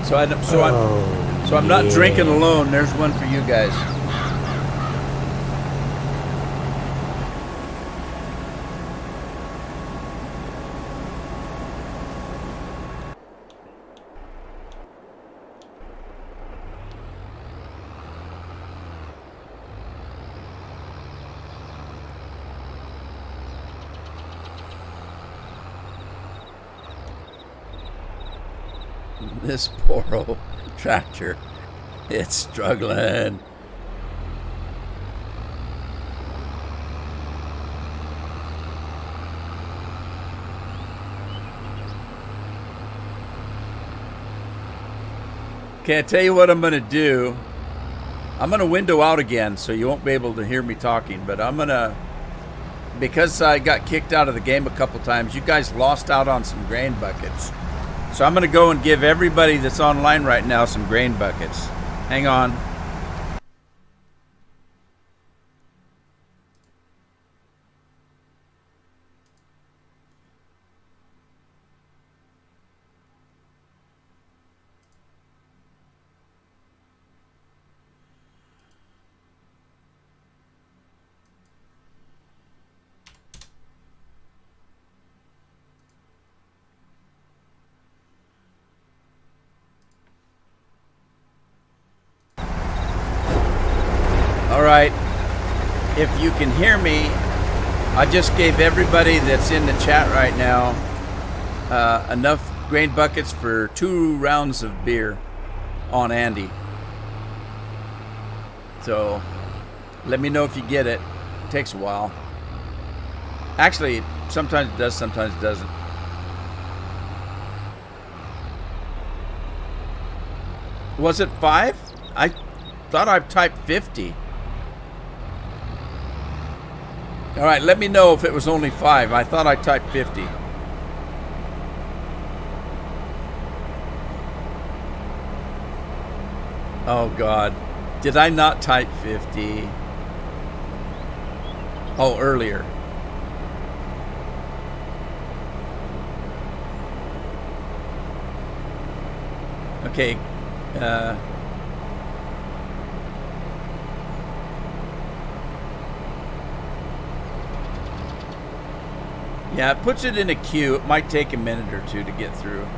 So I'm not drinking alone. There's one for you guys. This poor old tractor. It's struggling. Okay, I tell you what I'm going to do. I'm going to window out again so you won't be able to hear me talking. But I'm going to, because I got kicked out of the game a couple times, you guys lost out on some grain buckets. So I'm going to go and give everybody that's online right now some grain buckets. Hang on. All right, if you can hear me, I just gave everybody that's in the chat right now enough grain buckets for 2 rounds of beer on Andy. So let me know if you get it. It takes a while. Actually, sometimes it does, sometimes it doesn't. Was it 5? I thought I typed 50. All right, let me know if it was only 5. I thought I typed 50. Oh, God. Did I not type 50? Oh, earlier. Okay. Yeah, it puts it in a queue. It might take a minute or two to get through.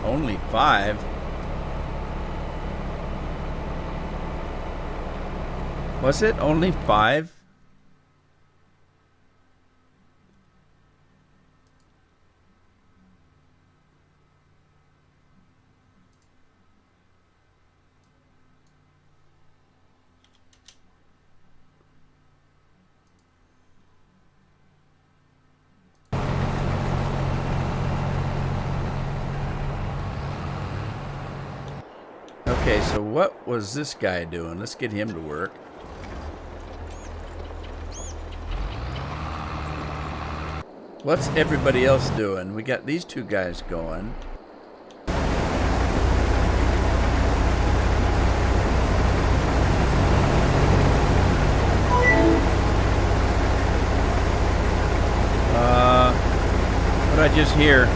Only 5? Was it only 5? Okay, so what was this guy doing? Let's get him to work. What's everybody else doing? We got these 2 guys going. What did I just hear?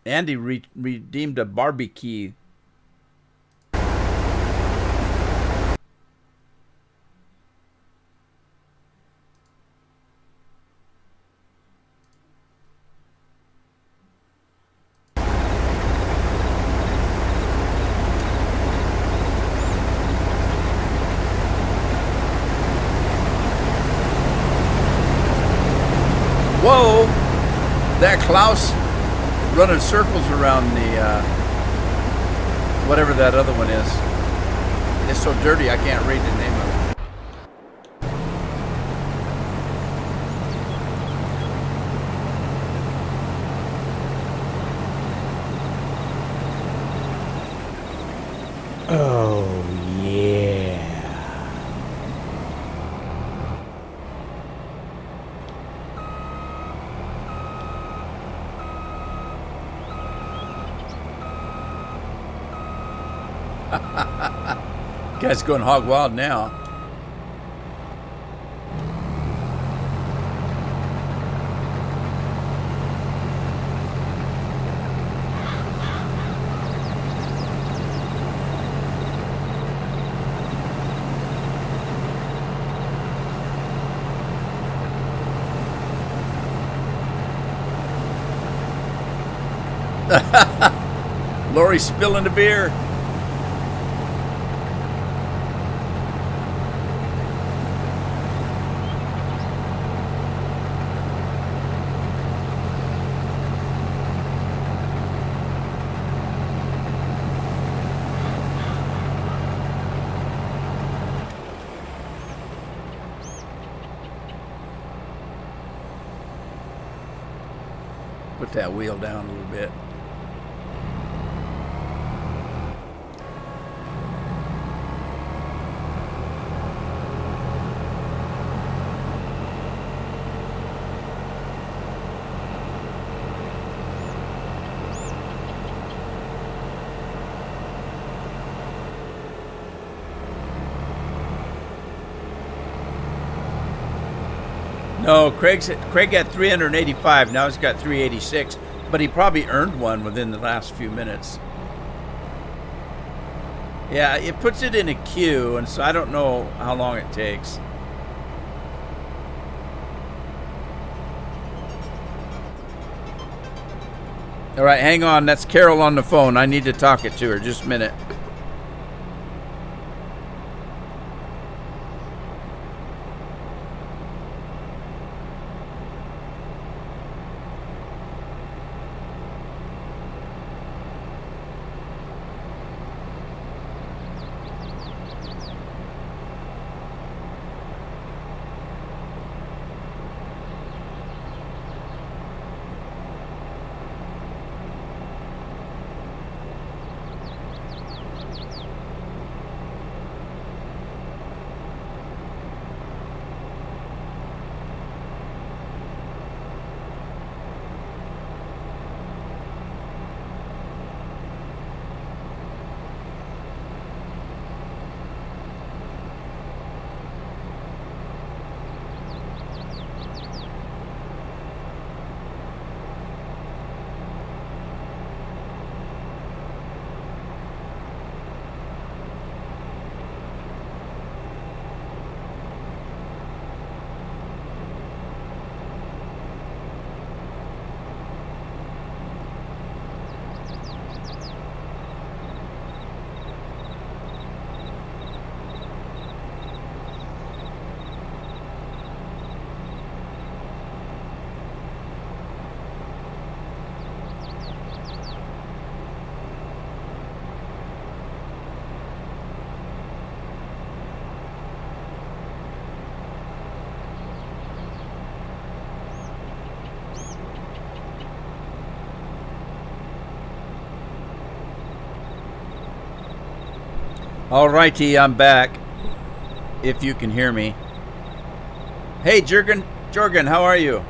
Andy redeemed a barbecue. Whoa! That Klaus running circles around the whatever that other one is. It's so dirty I can't read the name of it. Oh, yeah. Guy's going hog wild now. Lori's spilling the beer. Put that wheel down a little bit. No, Craig had 385. Now he's got 386, but he probably earned one within the last few minutes. Yeah, it puts it in a queue, and so I don't know how long it takes. All right, hang on. That's Carol on the phone. I need to talk it to her. Just a minute. All righty, I'm back. If you can hear me. Hey, Jorgen, how are you?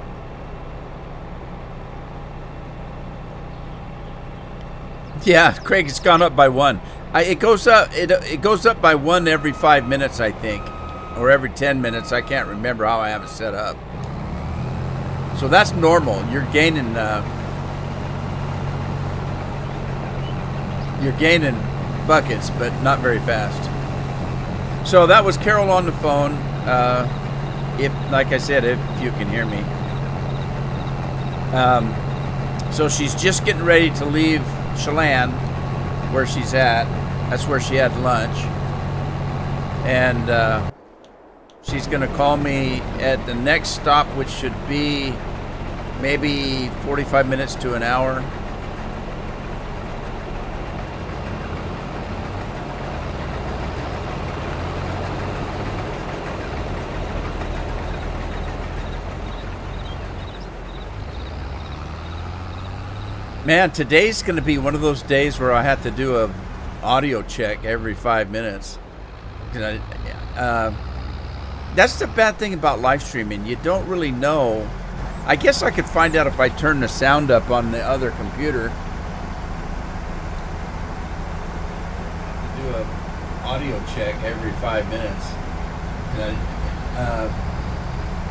Yeah, Craig, it's gone up by one. It goes up. It goes up by one every 5 minutes, I think, or every 10 minutes. I can't remember how I have it set up. So that's normal. You're gaining buckets, but not very fast. So that was Carol on the phone. If, like I said, if you can hear me. So she's just getting ready to leave Chelan, where she's at. That's where she had lunch. And she's going to call me at the next stop, which should be maybe 45 minutes to an hour. Man, today's going to be one of those days where I have to do a audio check every 5 minutes. That's the bad thing about live streaming. You don't really know. I guess I could find out if I turn the sound up on the other computer. Do an audio check every 5 minutes.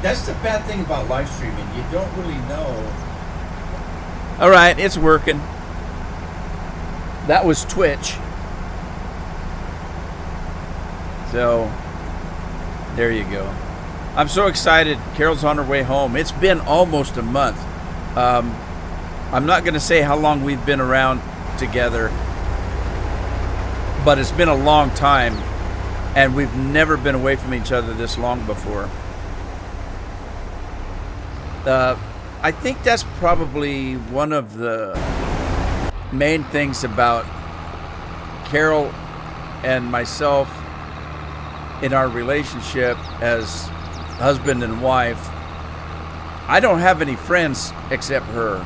That's the bad thing about live streaming. You don't really know. All right, it's working. That was Twitch. So, there you go. I'm so excited. Carol's on her way home. It's been almost a month. I'm not going to say how long we've been around together, but it's been a long time, and we've never been away from each other this long before. I think that's probably one of the main things about Carol and myself in our relationship as husband and wife. I don't have any friends except her,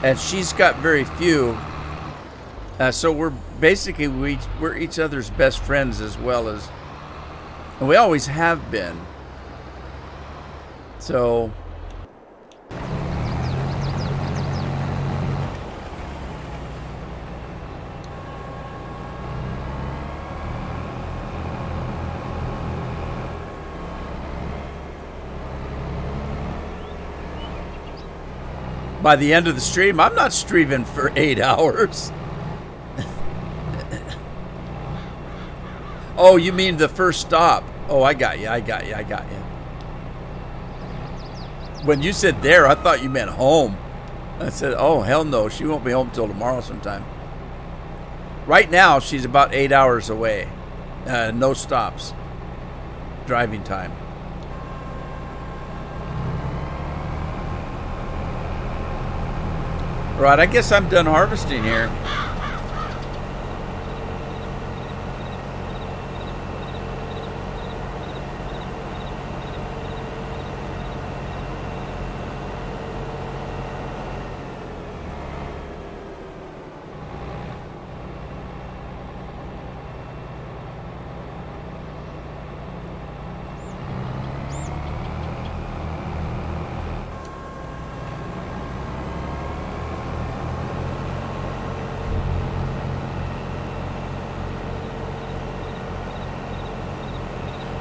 and she's got very few. So we're basically we're each other's best friends as well as, and we always have been. So by the end of the stream, I'm not streaming for 8 hours. Oh, you mean the first stop? Oh, I got you. When you said there, I thought you meant home. I said, oh, hell no. She won't be home till tomorrow sometime. Right now, she's about 8 hours away. No stops. Driving time. Right, I guess I'm done harvesting here.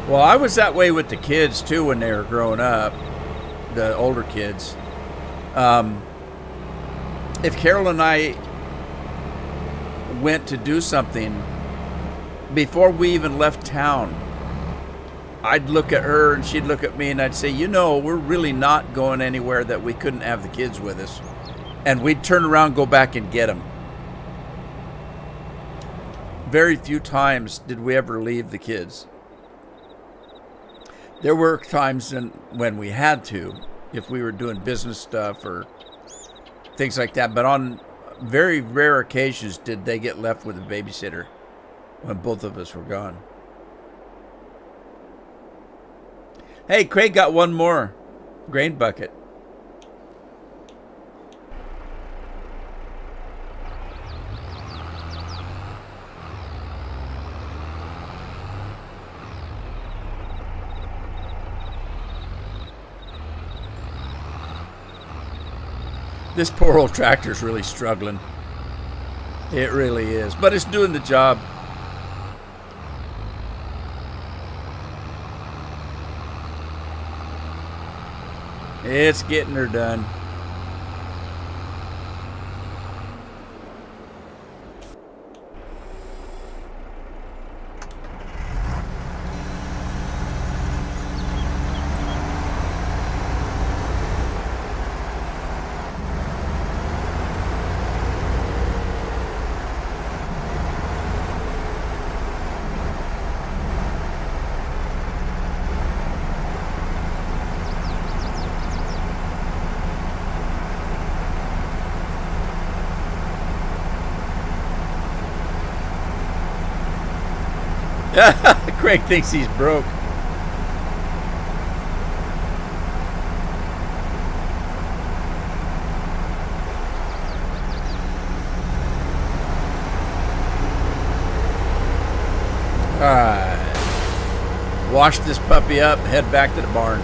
Well, I was that way with the kids too when they were growing up, the older kids. If Carol and I went to do something, before we even left town, I'd look at her and she'd look at me and I'd say, you know, we're really not going anywhere that we couldn't have the kids with us. And we'd turn around, go back and get them. Very few times did we ever leave the kids. There were times when we had to, if we were doing business stuff or things like that. But on very rare occasions did they get left with a babysitter when both of us were gone. Hey, Craig got one more grain bucket. This poor old tractor's really struggling. It really is. But it's doing the job. It's getting her done. Craig thinks he's broke. Alright. Wash this puppy up and head back to the barn.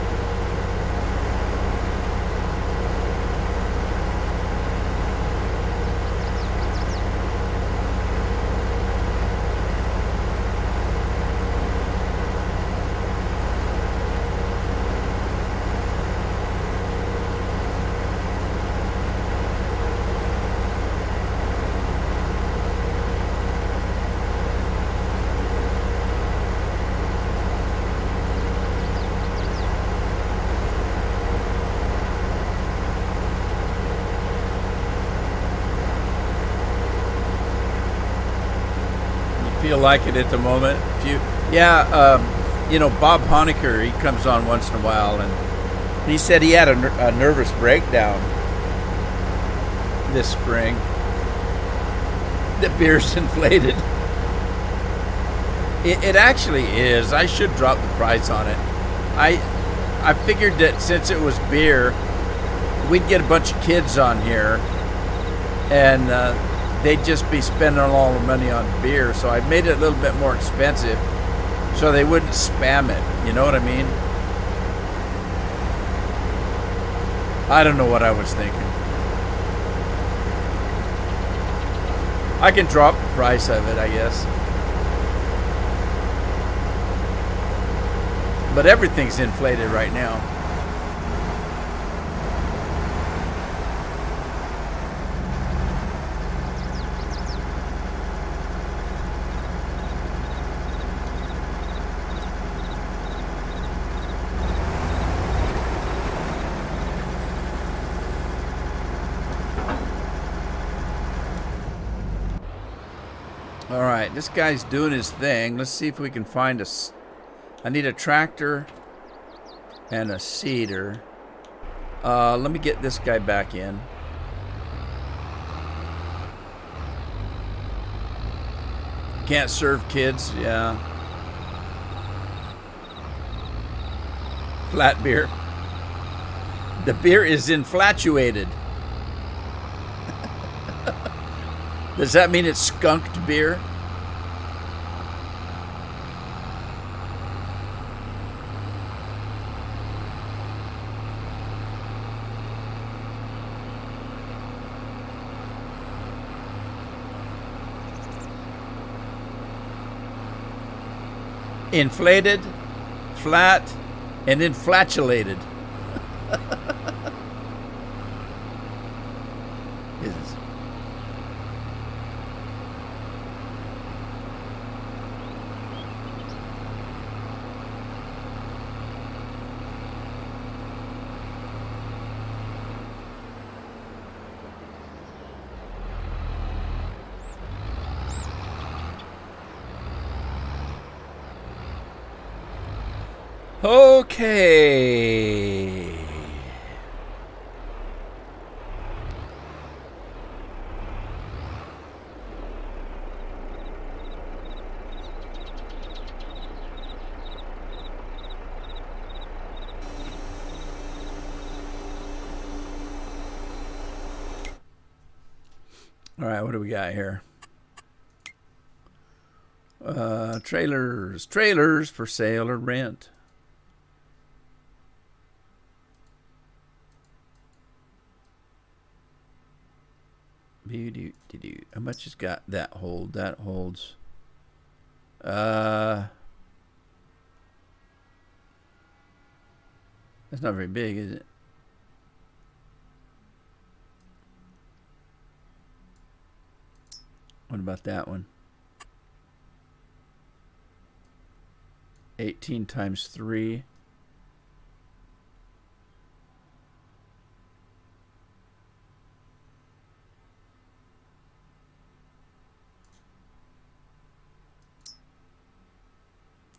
feel like it at the moment. If you, you know, Bob Honecker, he comes on once in a while, and he said he had a nervous breakdown this spring. The beer's inflated. It actually is. I should drop the price on it. I figured that since it was beer, we'd get a bunch of kids on here, and they'd just be spending all the money on beer. So I made it a little bit more expensive, so they wouldn't spam it. You know what I mean? I don't know what I was thinking. I can drop the price of it, I guess. But everything's inflated right now. All right, this guy's doing his thing. Let's see if we can find a... I need a tractor and a seeder. Let me get this guy back in. Can't serve kids, yeah. Flat beer. The beer is inflatuated. Does that mean it's skunked beer? Inflated, flat, and inflatulated. Yes. Okay. All right, what do we got here? Trailers for sale or rent. How much has got that hold? That holds. That's not very big, is it? What about that one? 18 times 3.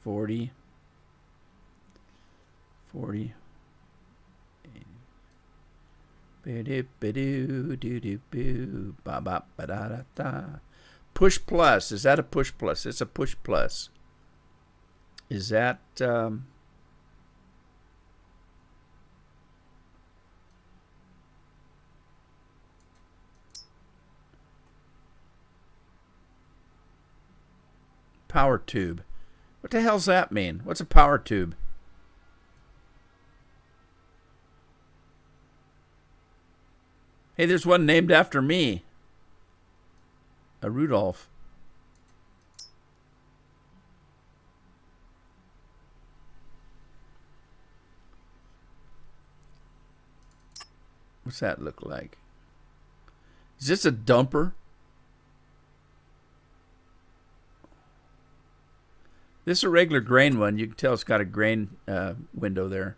$40. Push plus. Is that a push plus? It's a push plus. Is that power tube? What the hell's that mean? What's a power tube? Hey, there's one named after me. A Rudolph. What's that look like? Is this a dumper? This is a regular grain one. You can tell it's got a grain window there.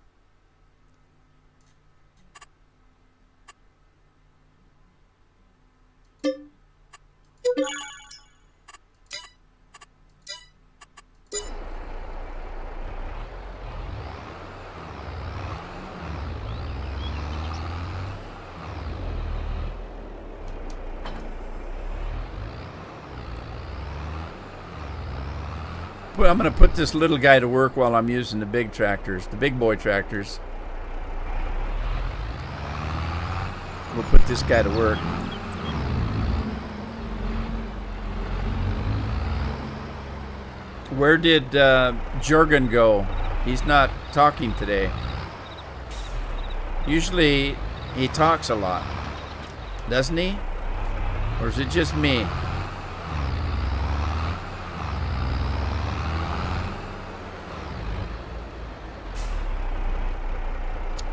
I'm gonna put this little guy to work while I'm using the big tractors, the big boy tractors. We'll put this guy to work. Where did Jurgen go? He's not talking today. Usually he talks a lot, doesn't he? Or is it just me?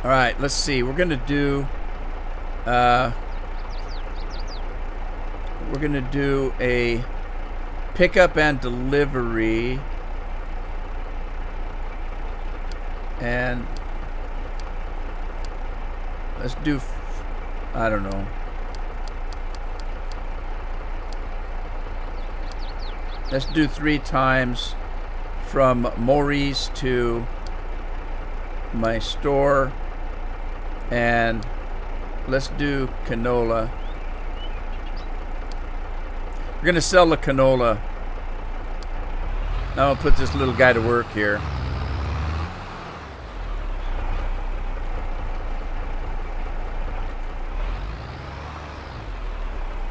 All right, let's see. We're gonna do a pickup and delivery, and let's do, I don't know. Let's do 3 times from Maurice to my store, and let's do canola. We're gonna sell the canola. Now I'll put this little guy to work here.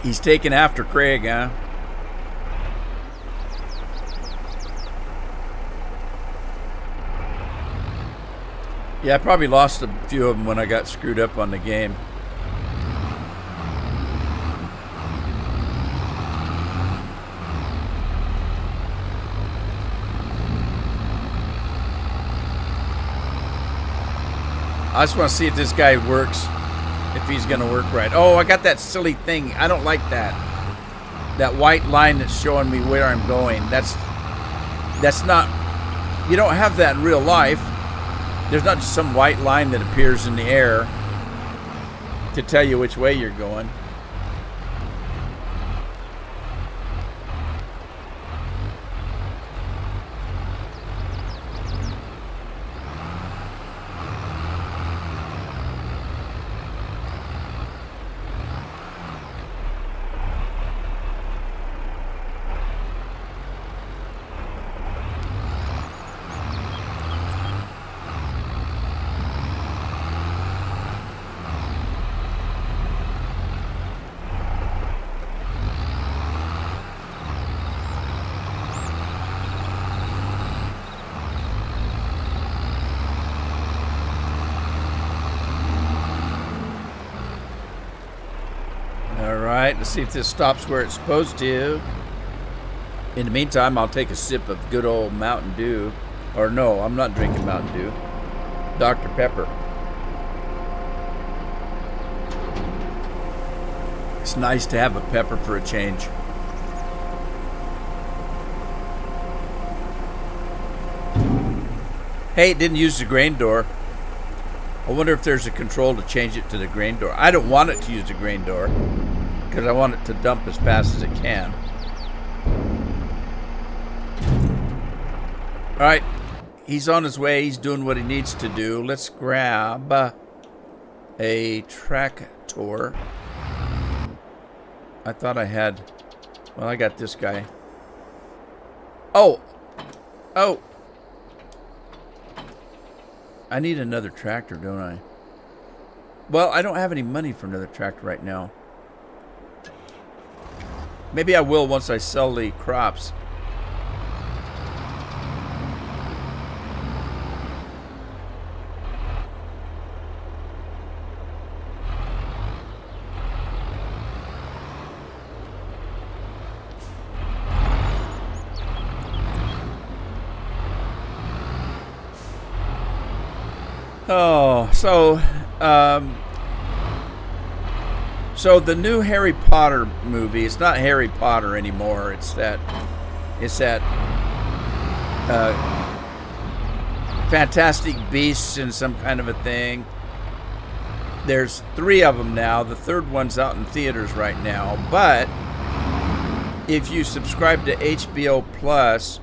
He's taking after Craig, huh? Yeah, I probably lost a few of them when I got screwed up on the game. I just want to see if this guy works, if he's going to work right. Oh, I got that silly thing. I don't like that. That white line that's showing me where I'm going. That's not, you don't have that in real life. There's not just some white line that appears in the air to tell you which way you're going. Alright, let's see if this stops where it's supposed to. In the meantime, I'll take a sip of good old Mountain Dew. Or no, I'm not drinking Mountain Dew. Dr. Pepper. It's nice to have a pepper for a change. Hey, it didn't use the grain door. I wonder if there's a control to change it to the grain door. I don't want it to use the grain door because I want it to dump as fast as it can. All right, he's on his way. He's doing what he needs to do. Let's grab a tractor. I thought I had, well, I got this guy. Oh. I need another tractor, don't I? Well, I don't have any money for another tractor right now. Maybe I will once I sell the crops. Oh, so the new Harry Potter movie, it's not Harry Potter anymore. It's that Fantastic Beasts and some kind of a thing. There's 3 of them now. The 3rd one's out in theaters right now. But if you subscribe to HBO Plus,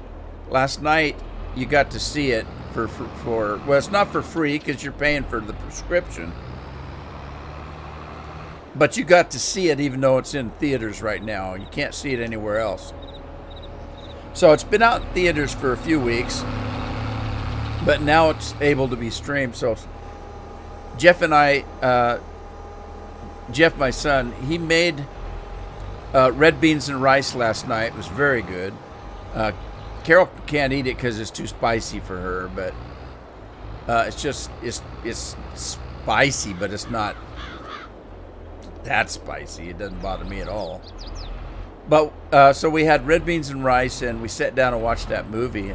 last night you got to see it for well, it's not for free because you're paying for the prescription. But you got to see it even though it's in theaters right now. You can't see it anywhere else. So it's been out in theaters for a few weeks, but now it's able to be streamed. So Jeff and I, Jeff, my son, he made red beans and rice last night. It was very good. Carol can't eat it because it's too spicy for her, but it's spicy, but it's not that spicy. It doesn't bother me at all. But so we had red beans and rice, and we sat down and watched that movie,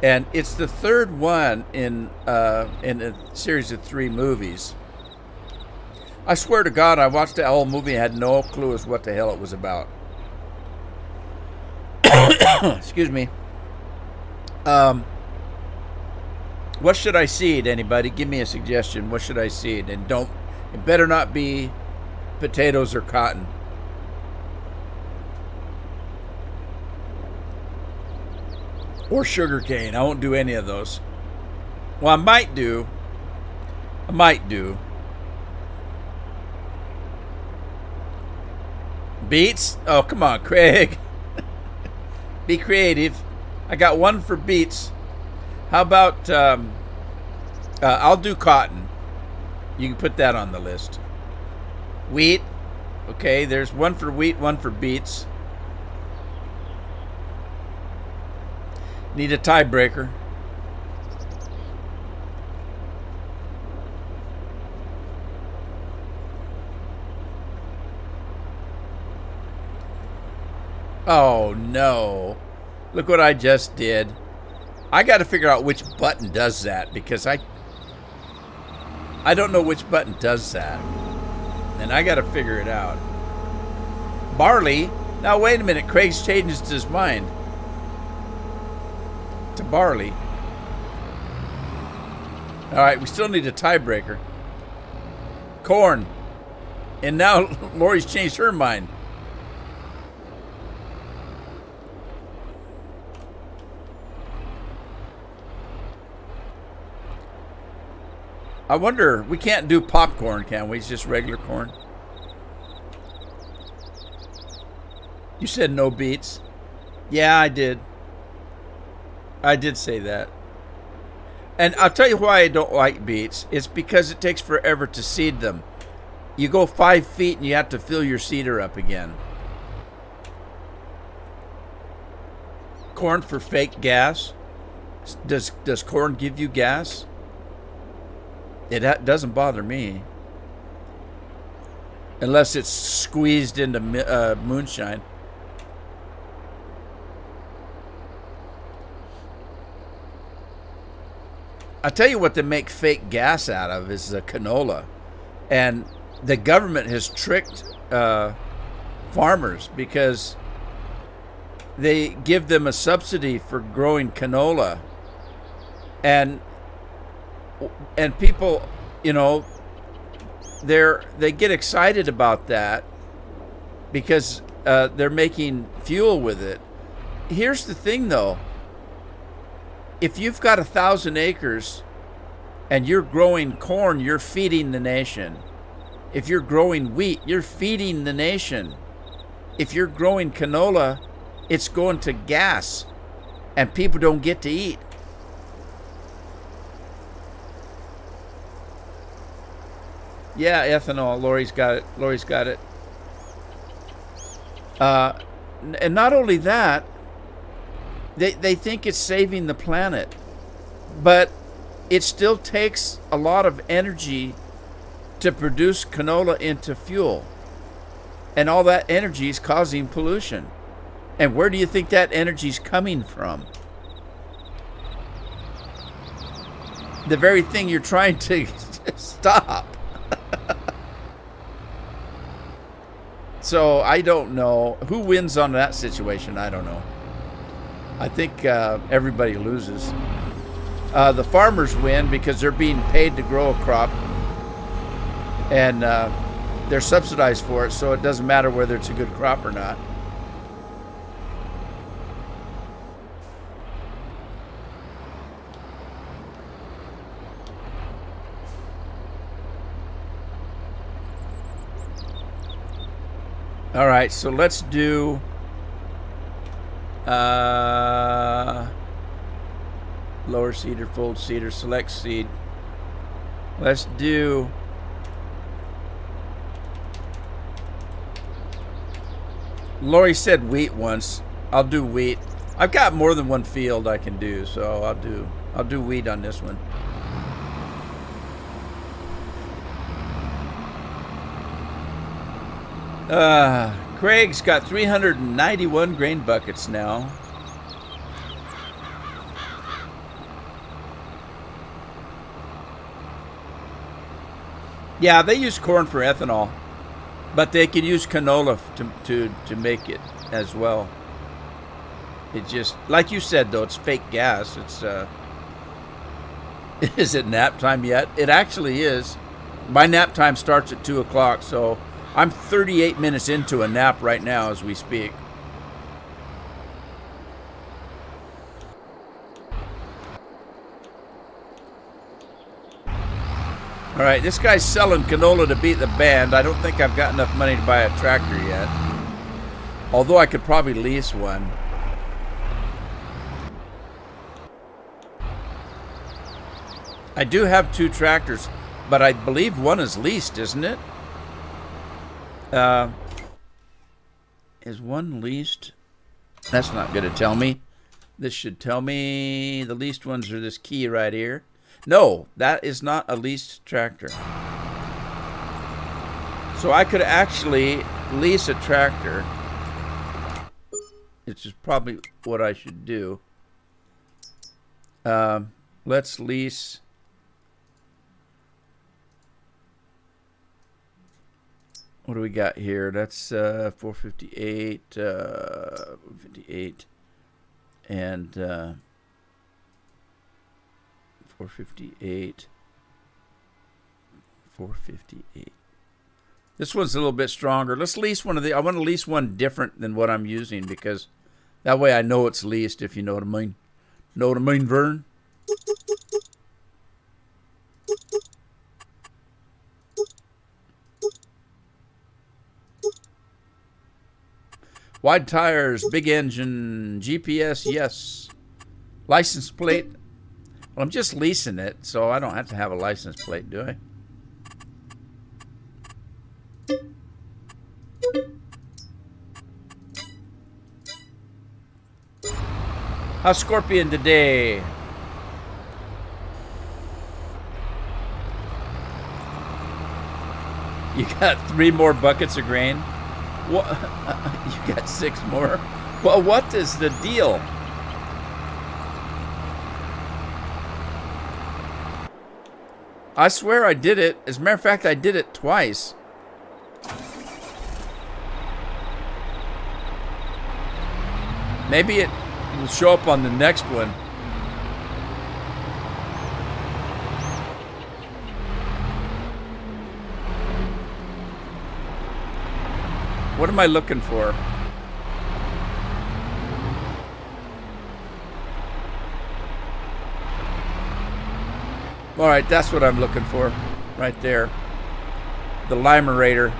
and it's the third one in a series of 3 movies. I swear to God, I watched the whole movie and had no clue as what the hell it was about. Excuse me. What should I seed? Anybody? Give me a suggestion. What should I seed? And it better not be potatoes or cotton. Or sugar cane. I won't do any of those. Well, I might do. Beets? Oh, come on, Craig. Be creative. I got one for beets. How about, I'll do cotton. You can put that on the list. Wheat. Okay, there's one for wheat, one for beets. Need a tiebreaker. Oh no. Look what I just did. I got to figure out which button does that, because I don't know which button does that. And I got to figure it out. Barley. Now wait a minute, Craig's changed his mind to barley. All right, we still need a tiebreaker. Corn. And now Lori's changed her mind. I wonder, we can't do popcorn, can we? It's just regular corn. You said no beets. Yeah, I did. I did say that. And I'll tell you why I don't like beets. It's because it takes forever to seed them. You go 5 feet and you have to fill your seeder up again. Corn for fake gas. Does corn give you gas? It doesn't bother me. Unless it's squeezed into moonshine. I'll tell you what they make fake gas out of is canola. And the government has tricked farmers because they give them a subsidy for growing canola. And people, you know, they get excited about that because they're making fuel with it. Here's the thing, though. If you've got 1,000 acres and you're growing corn, you're feeding the nation. If you're growing wheat, you're feeding the nation. If you're growing canola, it's going to gas, and people don't get to eat. Yeah, ethanol. Lori's got it. And not only that, they think it's saving the planet, but it still takes a lot of energy to produce canola into fuel. And all that energy is causing pollution. And where do you think that energy is coming from? The very thing you're trying to stop. So I don't know. Who wins on that situation? I don't know. I think everybody loses. The farmers win because they're being paid to grow a crop. And they're subsidized for it, so it doesn't matter whether it's a good crop or not. All right, so let's do Lower seeder, fold seeder, select seed. Let's do... Lori said wheat once. I'll do wheat. I've got more than one field I can do, so I'll do wheat on this one. Craig's got 391 grain buckets now. Yeah, they use corn for ethanol, but they can use canola to make it as well. It just, like you said though, it's fake gas. It's is it nap time yet? It actually is. My nap time starts at 2 o'clock, so I'm 38 minutes into a nap right now as we speak. All right, this guy's selling canola to beat the band. I don't think I've got enough money to buy a tractor yet. Although I could probably lease one. I do have 2 tractors, but I believe one is leased, isn't it? Is one leased? That's not going to tell me. This should tell me the leased ones are this key right here. No, that is not a leased tractor. So I could actually lease a tractor, which is probably what I should do. Let's lease. What do we got here? That's 458, 58, and 458, 458. This one's a little bit stronger. Let's lease one of the. I want to lease one different than what I'm using because that way I know it's leased. If you know what I mean. Know what I mean, Vern? Wide tires, big engine, GPS, yes. License plate. Well, I'm just leasing it, so I don't have to have a license plate, do I? How's Scorpion today? You got 3 more buckets of grain? What? You got 6 more? Well, what is the deal? I swear I did it. As a matter of fact, I did it twice. Maybe it will show up on the next one. What am I looking for? All right, that's what I'm looking for right there. The limerator.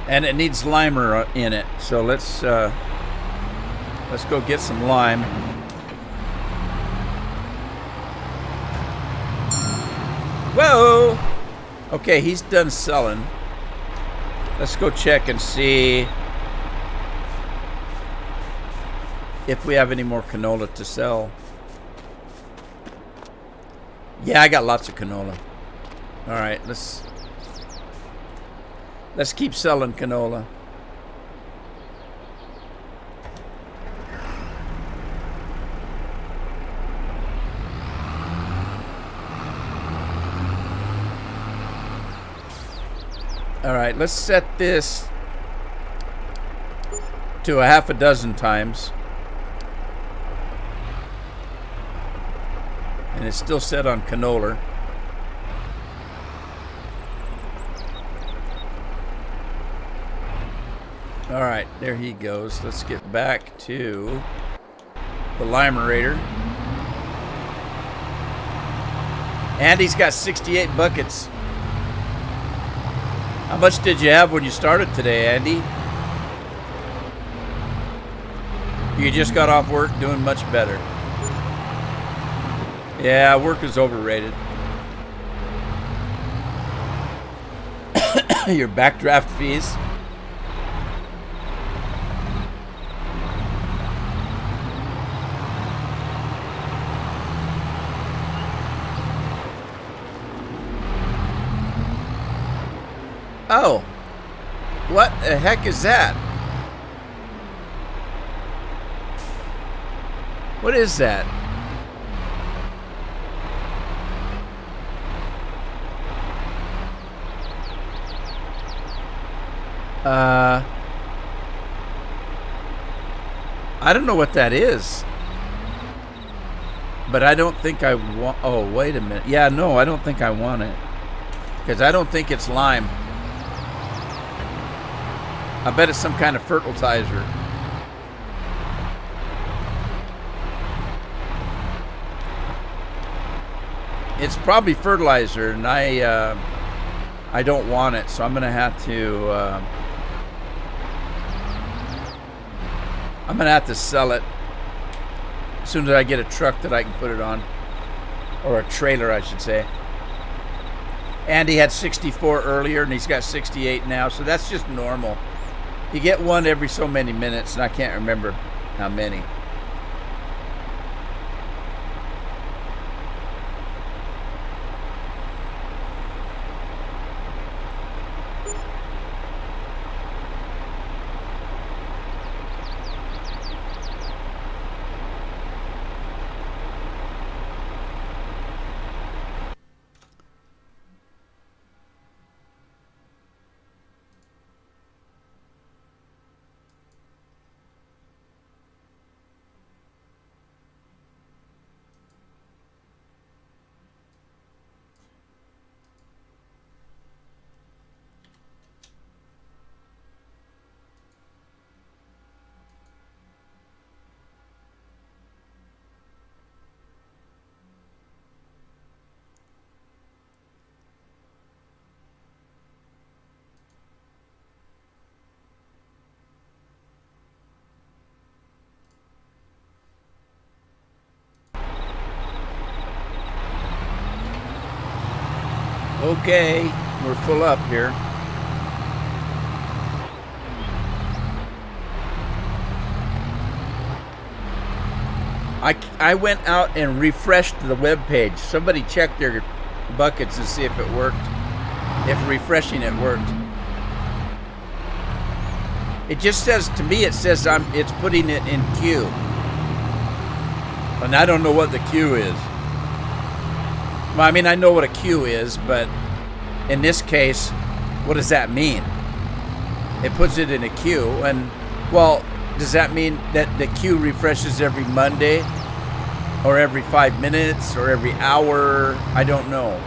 And it needs limer in it. So let's go get some lime. Whoa! Okay, he's done selling. Let's go check and see if we have any more canola to sell. Yeah, I got lots of canola. All right, let's keep selling canola. All right, let's set this to a half a dozen times. And it's still set on canola. All right, there he goes. Let's get back to the limerator. Andy's got 68 buckets. How much did you have when you started today, Andy? You just got off work doing much better. Yeah, work is overrated. Your backdraft fees. Oh, what the heck is that? What is that? I don't know what that is. But I don't think I want... Oh, wait a minute. Yeah, no, I don't think I want it. Because I don't think it's lime. I bet it's some kind of fertilizer. It's probably fertilizer, and I don't want it, so I'm gonna have to sell it as soon as I get a truck that I can put it on, or a trailer, I should say. Andy had 64 earlier, and he's got 68 now, so that's just normal. You get one every so many minutes, and I can't remember how many. Okay, we're full up here. I went out and refreshed the web page. Somebody checked their buckets and see if it worked. If refreshing it worked. It just says, to me, it says it's putting it in queue. And I don't know what the queue is. Well, I mean, I know what a queue is, but in this case, what does that mean? It puts it in a queue, and, well, does that mean that the queue refreshes every Monday? Or every 5 minutes? Or every hour? I don't know.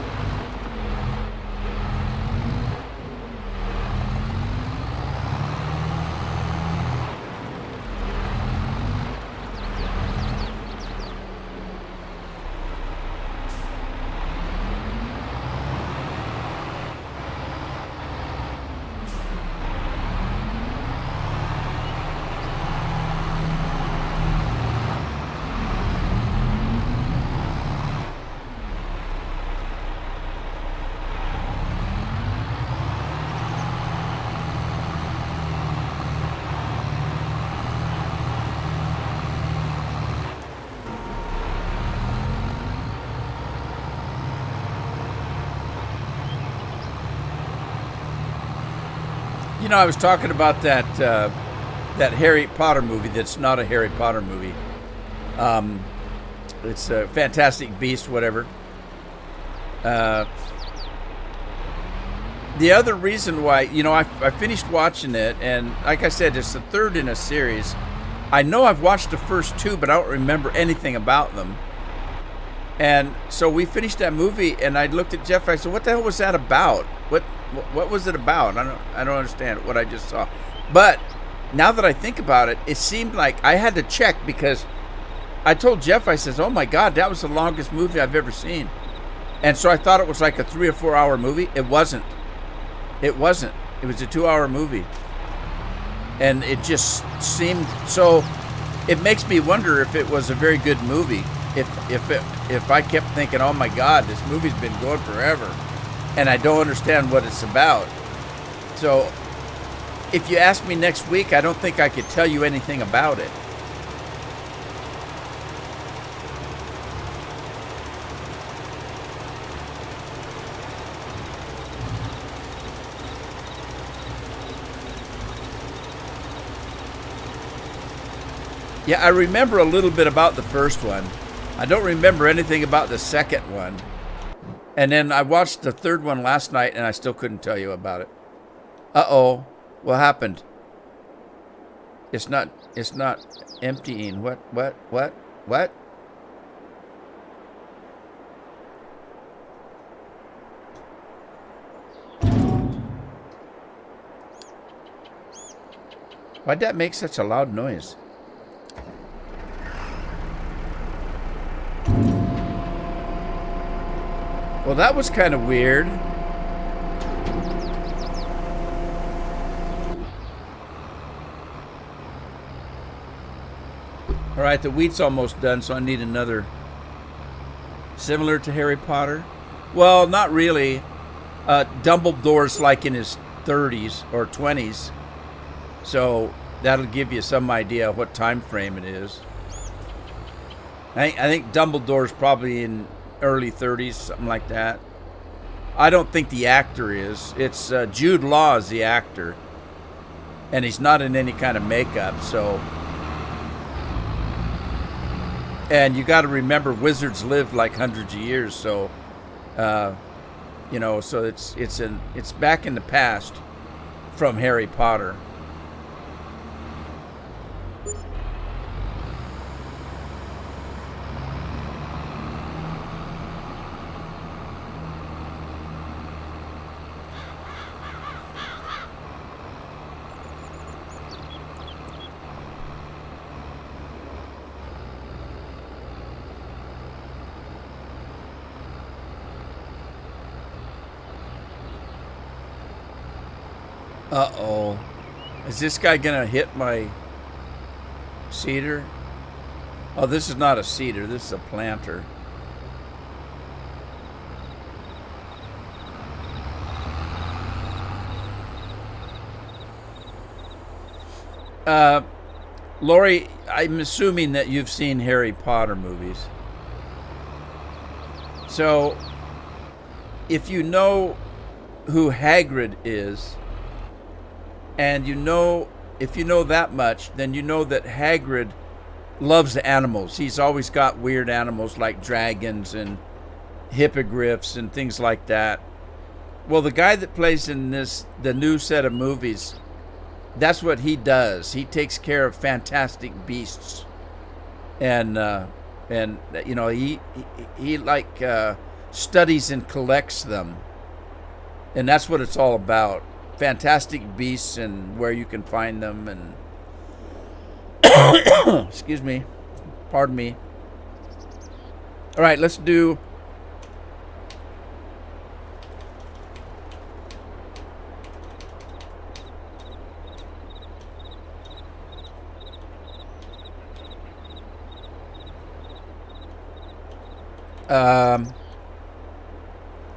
You know, I was talking about that Harry Potter movie that's not a Harry Potter movie. It's a Fantastic Beast, whatever. The other reason why, you know, I finished watching it, and like I said, it's the third in a series. I know I've watched the first two, but I don't remember anything about them. And so we finished that movie, and I looked at Jeff. I said, "What the hell was that about? What was it about? I don't understand what I just saw." But now that I think about it, it seemed like I had to check, because I told Jeff, I says, "Oh my God, that was the longest movie I've ever seen." And so I thought it was like a 3 or 4 hour movie. It wasn't. It wasn't. It was a 2-hour movie. And it just seemed so. It makes me wonder if it was a very good movie. If I kept thinking, oh my God, this movie's been going forever, and I don't understand what it's about. So if you ask me next week, I don't think I could tell you anything about it. Yeah, I remember a little bit about the first one. I don't remember anything about the second one. And then I watched the third one last night, and I still couldn't tell you about it. Uh-oh. What happened? It's not emptying. What? Why'd that make such a loud noise? Well, that was kind of weird. All right, the wheat's almost done, so I need another. Similar to Harry Potter? Well, not really. Dumbledore's like in his 30s or 20s, so that'll give you some idea of what time frame it is. I think Dumbledore's probably in early 30s, something like that. I don't think the actor is. It's Jude Law is the actor, and he's not in any kind of makeup. So, and you got to remember, wizards live like hundreds of years. So, you know, so it's back in the past from Harry Potter. Uh-oh. Is this guy gonna hit my cedar? Oh, this is not a cedar. This is a planter. Lori, I'm assuming that you've seen Harry Potter movies. So, if you know who Hagrid is, and if you know that much, then you know that Hagrid loves animals. He's always got weird animals like dragons and hippogriffs and things like that. Well, the guy that plays in the new set of movies, that's what he does. He takes care of fantastic beasts, and you know he like studies and collects them, and that's what it's all about. Fantastic beasts and where you can find them, and excuse me, pardon me. All right, let's do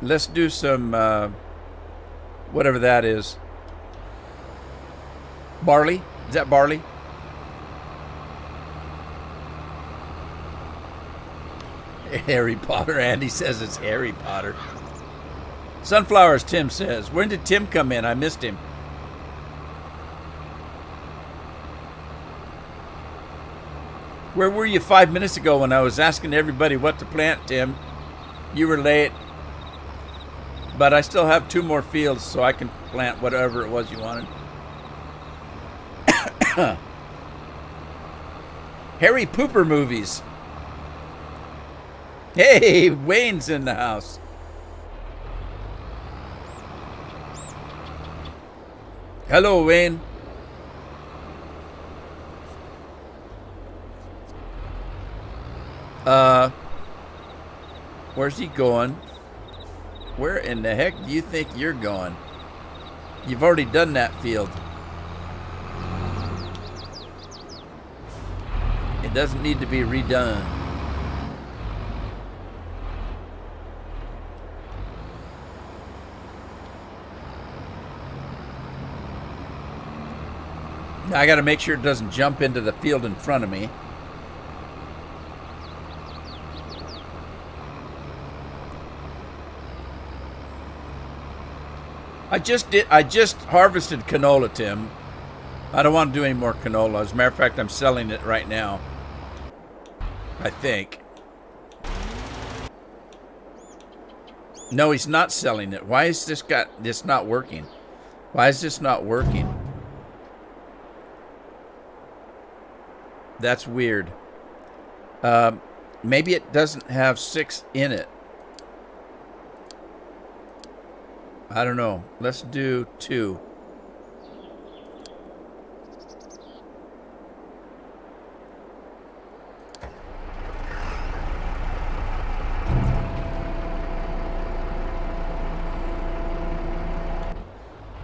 let's do some whatever that is. Barley? Is that barley? Harry Potter. Andy says it's Harry Potter. Sunflowers, Tim says. When did Tim come in? I missed him. Where were you 5 minutes ago when I was asking everybody what to plant, Tim? You were late. But I still have 2 more fields, so I can plant whatever it was you wanted. Harry Pooper movies. Hey, Wayne's in the house. Hello, Wayne. Where's he going? Where in the heck do you think you're going? You've already done that field. It doesn't need to be redone. Now I got to make sure it doesn't jump into the field in front of me. I just harvested canola, Tim. I don't want to do any more canola. As a matter of fact, I'm selling it right now. I think. No, he's not selling it. Why is this not working? Why is this not working? That's weird. Maybe it doesn't have 6 in it. I don't know. Let's do 2.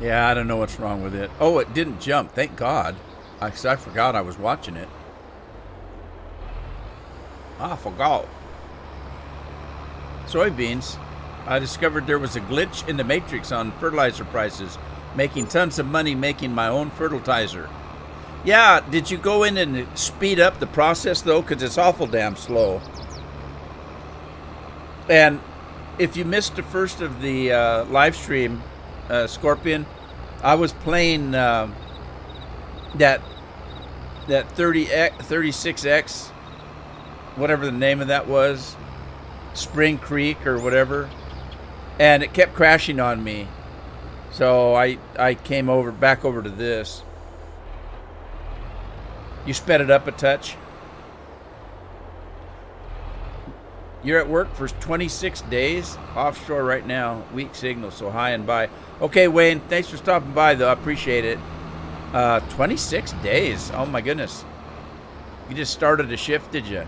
Yeah, I don't know what's wrong with it. Oh, it didn't jump. Thank God. I forgot I was watching it. I forgot. Soybeans. I discovered there was a glitch in the matrix on fertilizer prices, making tons of money making my own fertilizer. Yeah, did you go in and speed up the process, though? Because it's awful damn slow. And if you missed the first of the live stream, Scorpion, I was playing that 36X, whatever the name of that was, Spring Creek or whatever. And it kept crashing on me, so I came back over to this. You sped it up a touch. You're at work for 26 days, offshore right now, weak signal, so high and by. Okay, Wayne, thanks for stopping by, though. I appreciate it. 26 days. Oh my goodness. You just started a shift, did you?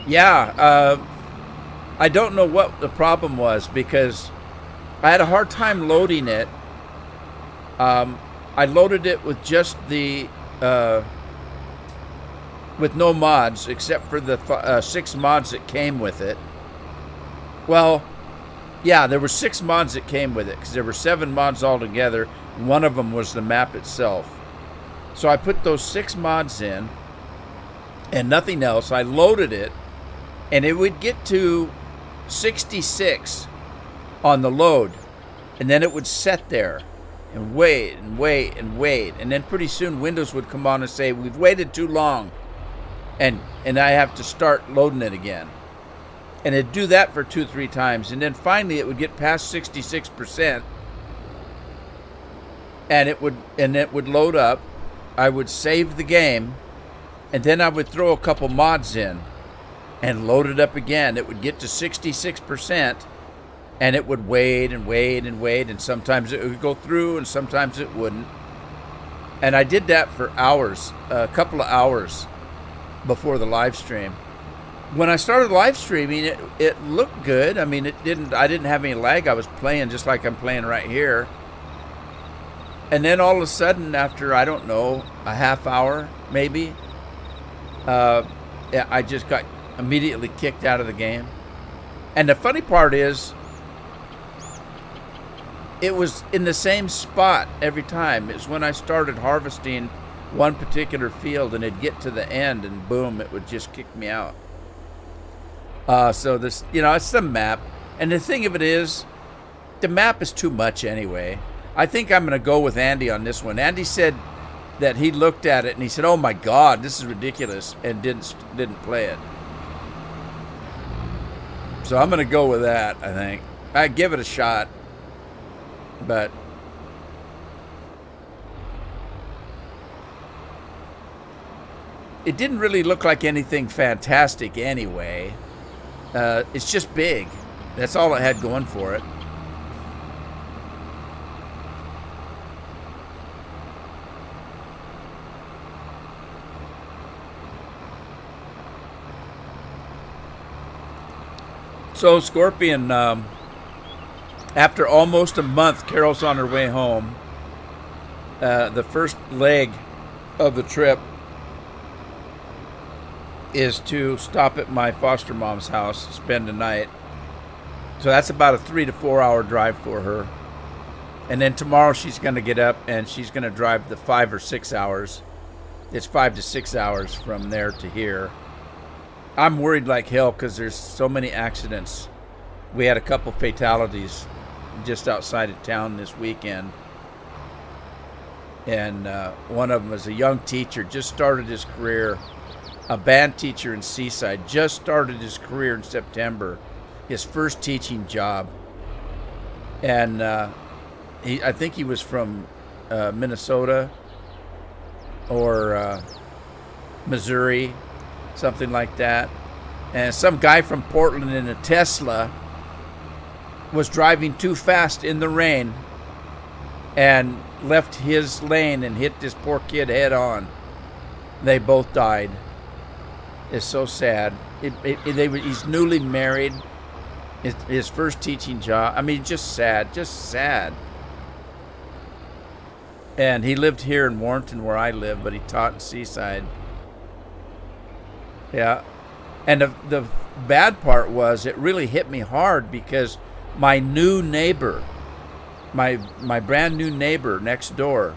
Yeah, I don't know what the problem was because I had a hard time loading it. I loaded it with just the with no mods except for the 6 mods that came with it. Well, yeah, there were 6 mods that came with it because there were 7 mods altogether. And one of them was the map itself. So I put those 6 mods in and nothing else. I loaded it. And it would get to 66 on the load. And then it would sit there and wait and wait and wait. And then pretty soon Windows would come on and say, we've waited too long. And I have to start loading it again. And it'd do that for 2-3 times. And then finally it would get past 66%. And it would load up. I would save the game. And then I would throw a couple mods in. And load it up again. It would get to 66%, and it would wait and wait and wait, and sometimes it would go through, and sometimes it wouldn't. And I did that for hours, a couple of hours before the live stream. When I started live streaming, it looked good. I mean, I didn't have any lag. I was playing just like I'm playing right here. And then all of a sudden, after, I don't know, a half hour maybe, I just got immediately kicked out of the game. And the funny part is, it was in the same spot every time. It's when I started harvesting one particular field and it'd get to the end and boom, it would just kick me out. So this, it's the map. And the thing of it is, the map is too much anyway. I think I'm going to go with Andy on this one. Andy said that he looked at it and he said, oh my God, this is ridiculous, and didn't play it. So I'm going to go with that, I think. I'd give it a shot. But it didn't really look like anything fantastic anyway. It's just big. That's all it had going for it. So, Scorpion, after almost a month, Carol's on her way home. The first leg of the trip is to stop at my foster mom's house, spend the night. So that's about a 3 to 4 hour drive for her. And then tomorrow she's going to get up and she's going to drive the 5 or 6 hours. It's 5 to 6 hours from there to here. I'm worried like hell because there's so many accidents. We had a couple fatalities just outside of town this weekend. And one of them was a young teacher, just started his career, a band teacher in Seaside, just started his career in September, his first teaching job. And I think he was from Minnesota or Missouri, something like that. And some guy from Portland in a Tesla was driving too fast in the rain and left his lane and hit this poor kid head on. They both died. It's so sad. He's newly married. His first teaching job. I mean, just sad. And he lived here in Warrenton where I live, but he taught in Seaside. Yeah. And the bad part was it really hit me hard because my new neighbor, my brand new neighbor next door,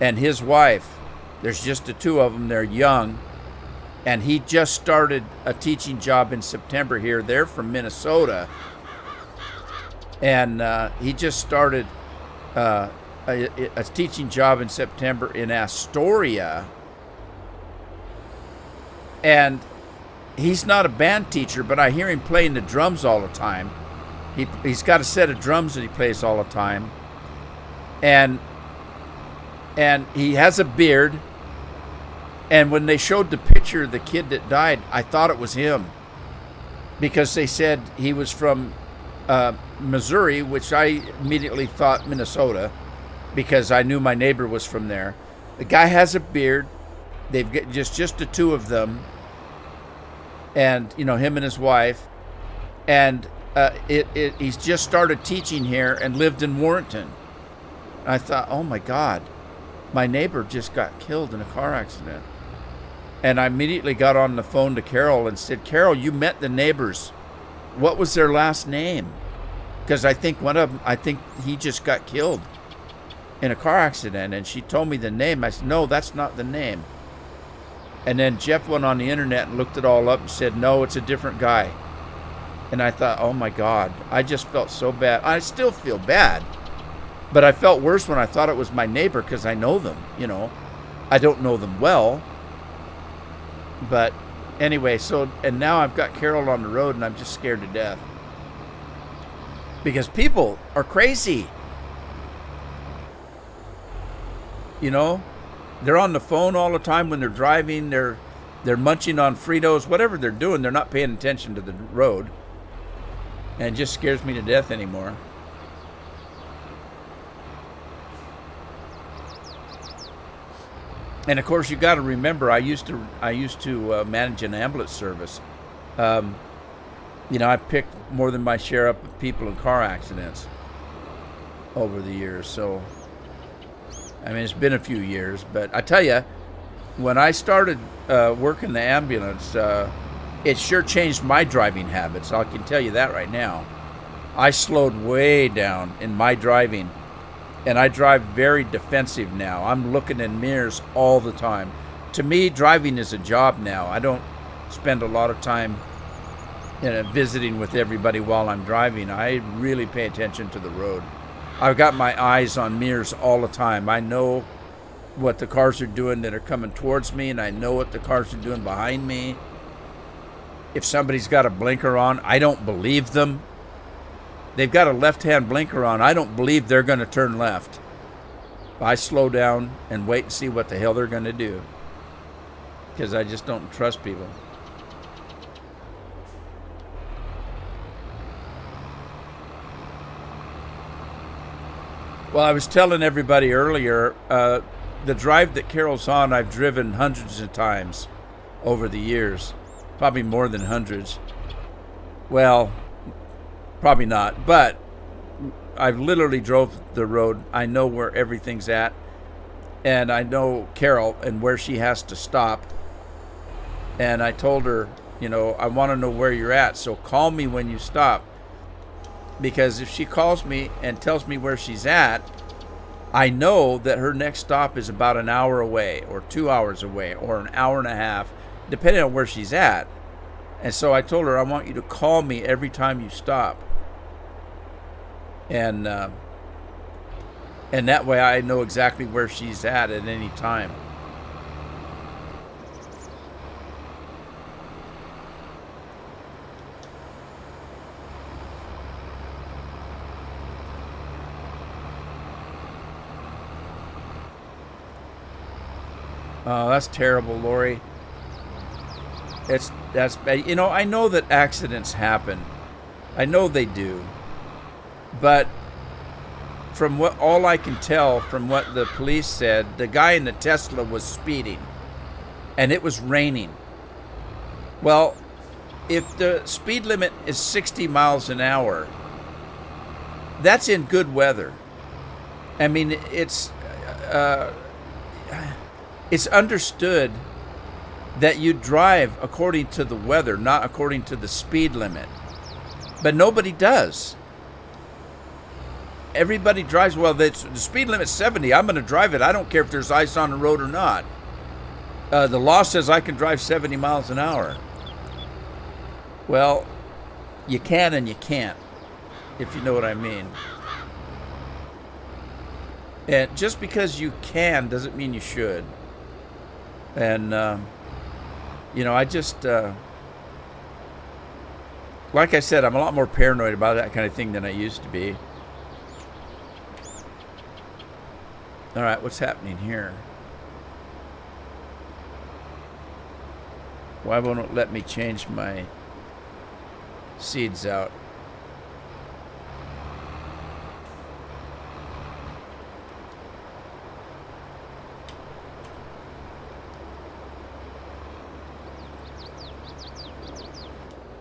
and his wife, there's just the two of them, they're young, and he just started a teaching job in September here. They're from Minnesota. And he just started a teaching job in September in Astoria. And he's not a band teacher, but I hear him playing the drums all the time. He's got a set of drums that he plays all the time. And he has a beard. And when they showed the picture of the kid that died, I thought it was him. Because they said he was from Missouri, which I immediately thought Minnesota, because I knew my neighbor was from there. The guy has a beard. They've got just the two of them. And, him and his wife. And he's just started teaching here and lived in Warrenton. I thought, oh my God, my neighbor just got killed in a car accident. And I immediately got on the phone to Carol and said, Carol, you met the neighbors. What was their last name? Because I think he just got killed in a car accident. And she told me the name. I said, no, that's not the name. And then Jeff went on the internet and looked it all up and said, no, it's a different guy. And I thought, oh my God, I just felt so bad. I still feel bad. But I felt worse when I thought it was my neighbor because I know them, I don't know them well. But anyway, and now I've got Carol on the road and I'm just scared to death. Because people are crazy. They're on the phone all the time when they're driving. They're munching on Fritos, whatever they're doing. They're not paying attention to the road. And it just scares me to death anymore. And of course, you got to remember, I used to manage an ambulance service. I picked more than my share up of people in car accidents over the years. So, it's been a few years, but I tell you, when I started working the ambulance, it sure changed my driving habits. I can tell you that right now. I slowed way down in my driving. And I drive very defensive now. I'm looking in mirrors all the time. To me, driving is a job now. I don't spend a lot of time visiting with everybody while I'm driving. I really pay attention to the road. I've got my eyes on mirrors all the time. I know what the cars are doing that are coming towards me, and I know what the cars are doing behind me. If somebody's got a blinker on, I don't believe them. They've got a left-hand blinker on. I don't believe they're going to turn left. I slow down and wait and see what the hell they're going to do. Because I just don't trust people. Well, I was telling everybody earlier, the drive that Carol's on, I've driven hundreds of times over the years. Probably more than hundreds. Well, probably not, but I've literally drove the road. I know where everything's at, and I know Carol and where she has to stop. And I told her, you know, I want to know where you're at, so call me when you stop. Because if she calls me and tells me where she's at, I know that her next stop is about an hour away or 2 hours away or an hour and a half, depending on where she's at. And so I told her, I want you to call me every time you stop. And that way I know exactly where she's at any time. Oh, that's terrible, Lori. That's bad. You know, I know that accidents happen. I know they do. But from what all I can tell from what the police said, the guy in the Tesla was speeding and it was raining. Well, if the speed limit is 60 miles an hour, that's in good weather. I mean, it's understood that you drive according to the weather, not according to the speed limit. But nobody does. Everybody drives, well, the speed limit's 70. I'm going to drive it. I don't care if there's ice on the road or not. The law says I can drive 70 miles an hour. Well, you can and you can't, if you know what I mean. And just because you can doesn't mean you should. And, you know, I just, like I said, I'm a lot more paranoid about that kind of thing than I used to be. All right, what's happening here? Why won't it let me change my seeds out?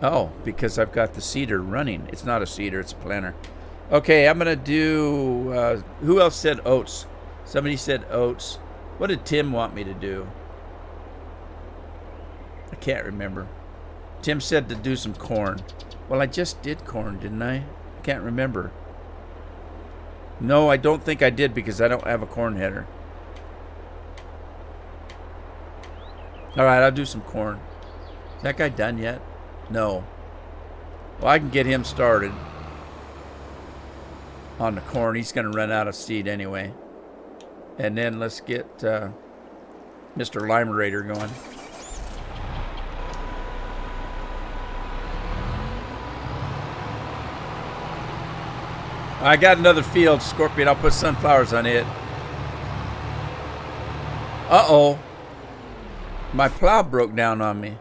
Oh, because I've got the seeder running. It's not a seeder, it's a planter. Okay, I'm going to do... who else said oats? Somebody said oats. What did Tim want me to do? I can't remember. Tim said to do some corn. Well, I just did corn, didn't I? I can't remember. No, I don't think I did because I don't have a corn header. All right, I'll do some corn. Is that guy done yet? No. Well, I can get him started on the corn. He's going to run out of seed anyway. And then let's get Mr. Limerator going. I got another field, Scorpion. I'll put sunflowers on it. Uh-oh. My plow broke down on me.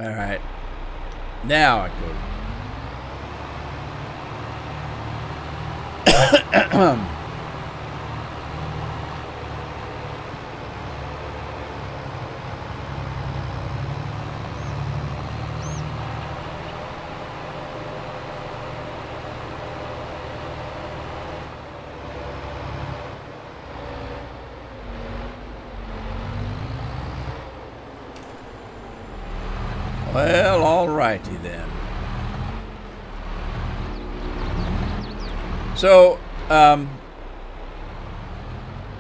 All right. Now I go. Well, all righty then. So,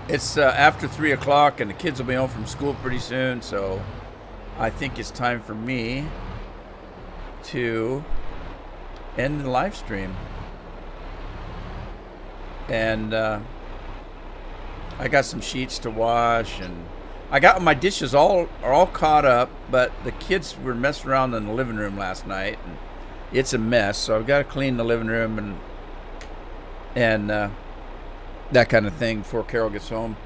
it's after 3 o'clock and the kids will be home from school pretty soon, so I think it's time for me to end the live stream. And I got some sheets to wash and I got my dishes are all caught up, but the kids were messing around in the living room last night, and it's a mess. So I've got to clean the living room and that kind of thing before Carol gets home.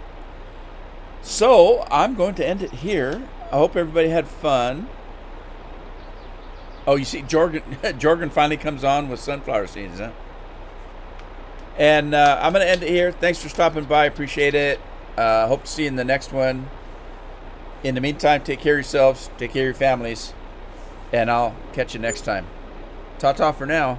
So I'm going to end it here. I hope everybody had fun. Oh, you see, Jorgen finally comes on with sunflower seeds, huh? And I'm going to end it here. Thanks for stopping by. Appreciate it. Hope to see you in the next one. In the meantime, take care of yourselves, take care of your families, and I'll catch you next time. Ta-ta for now.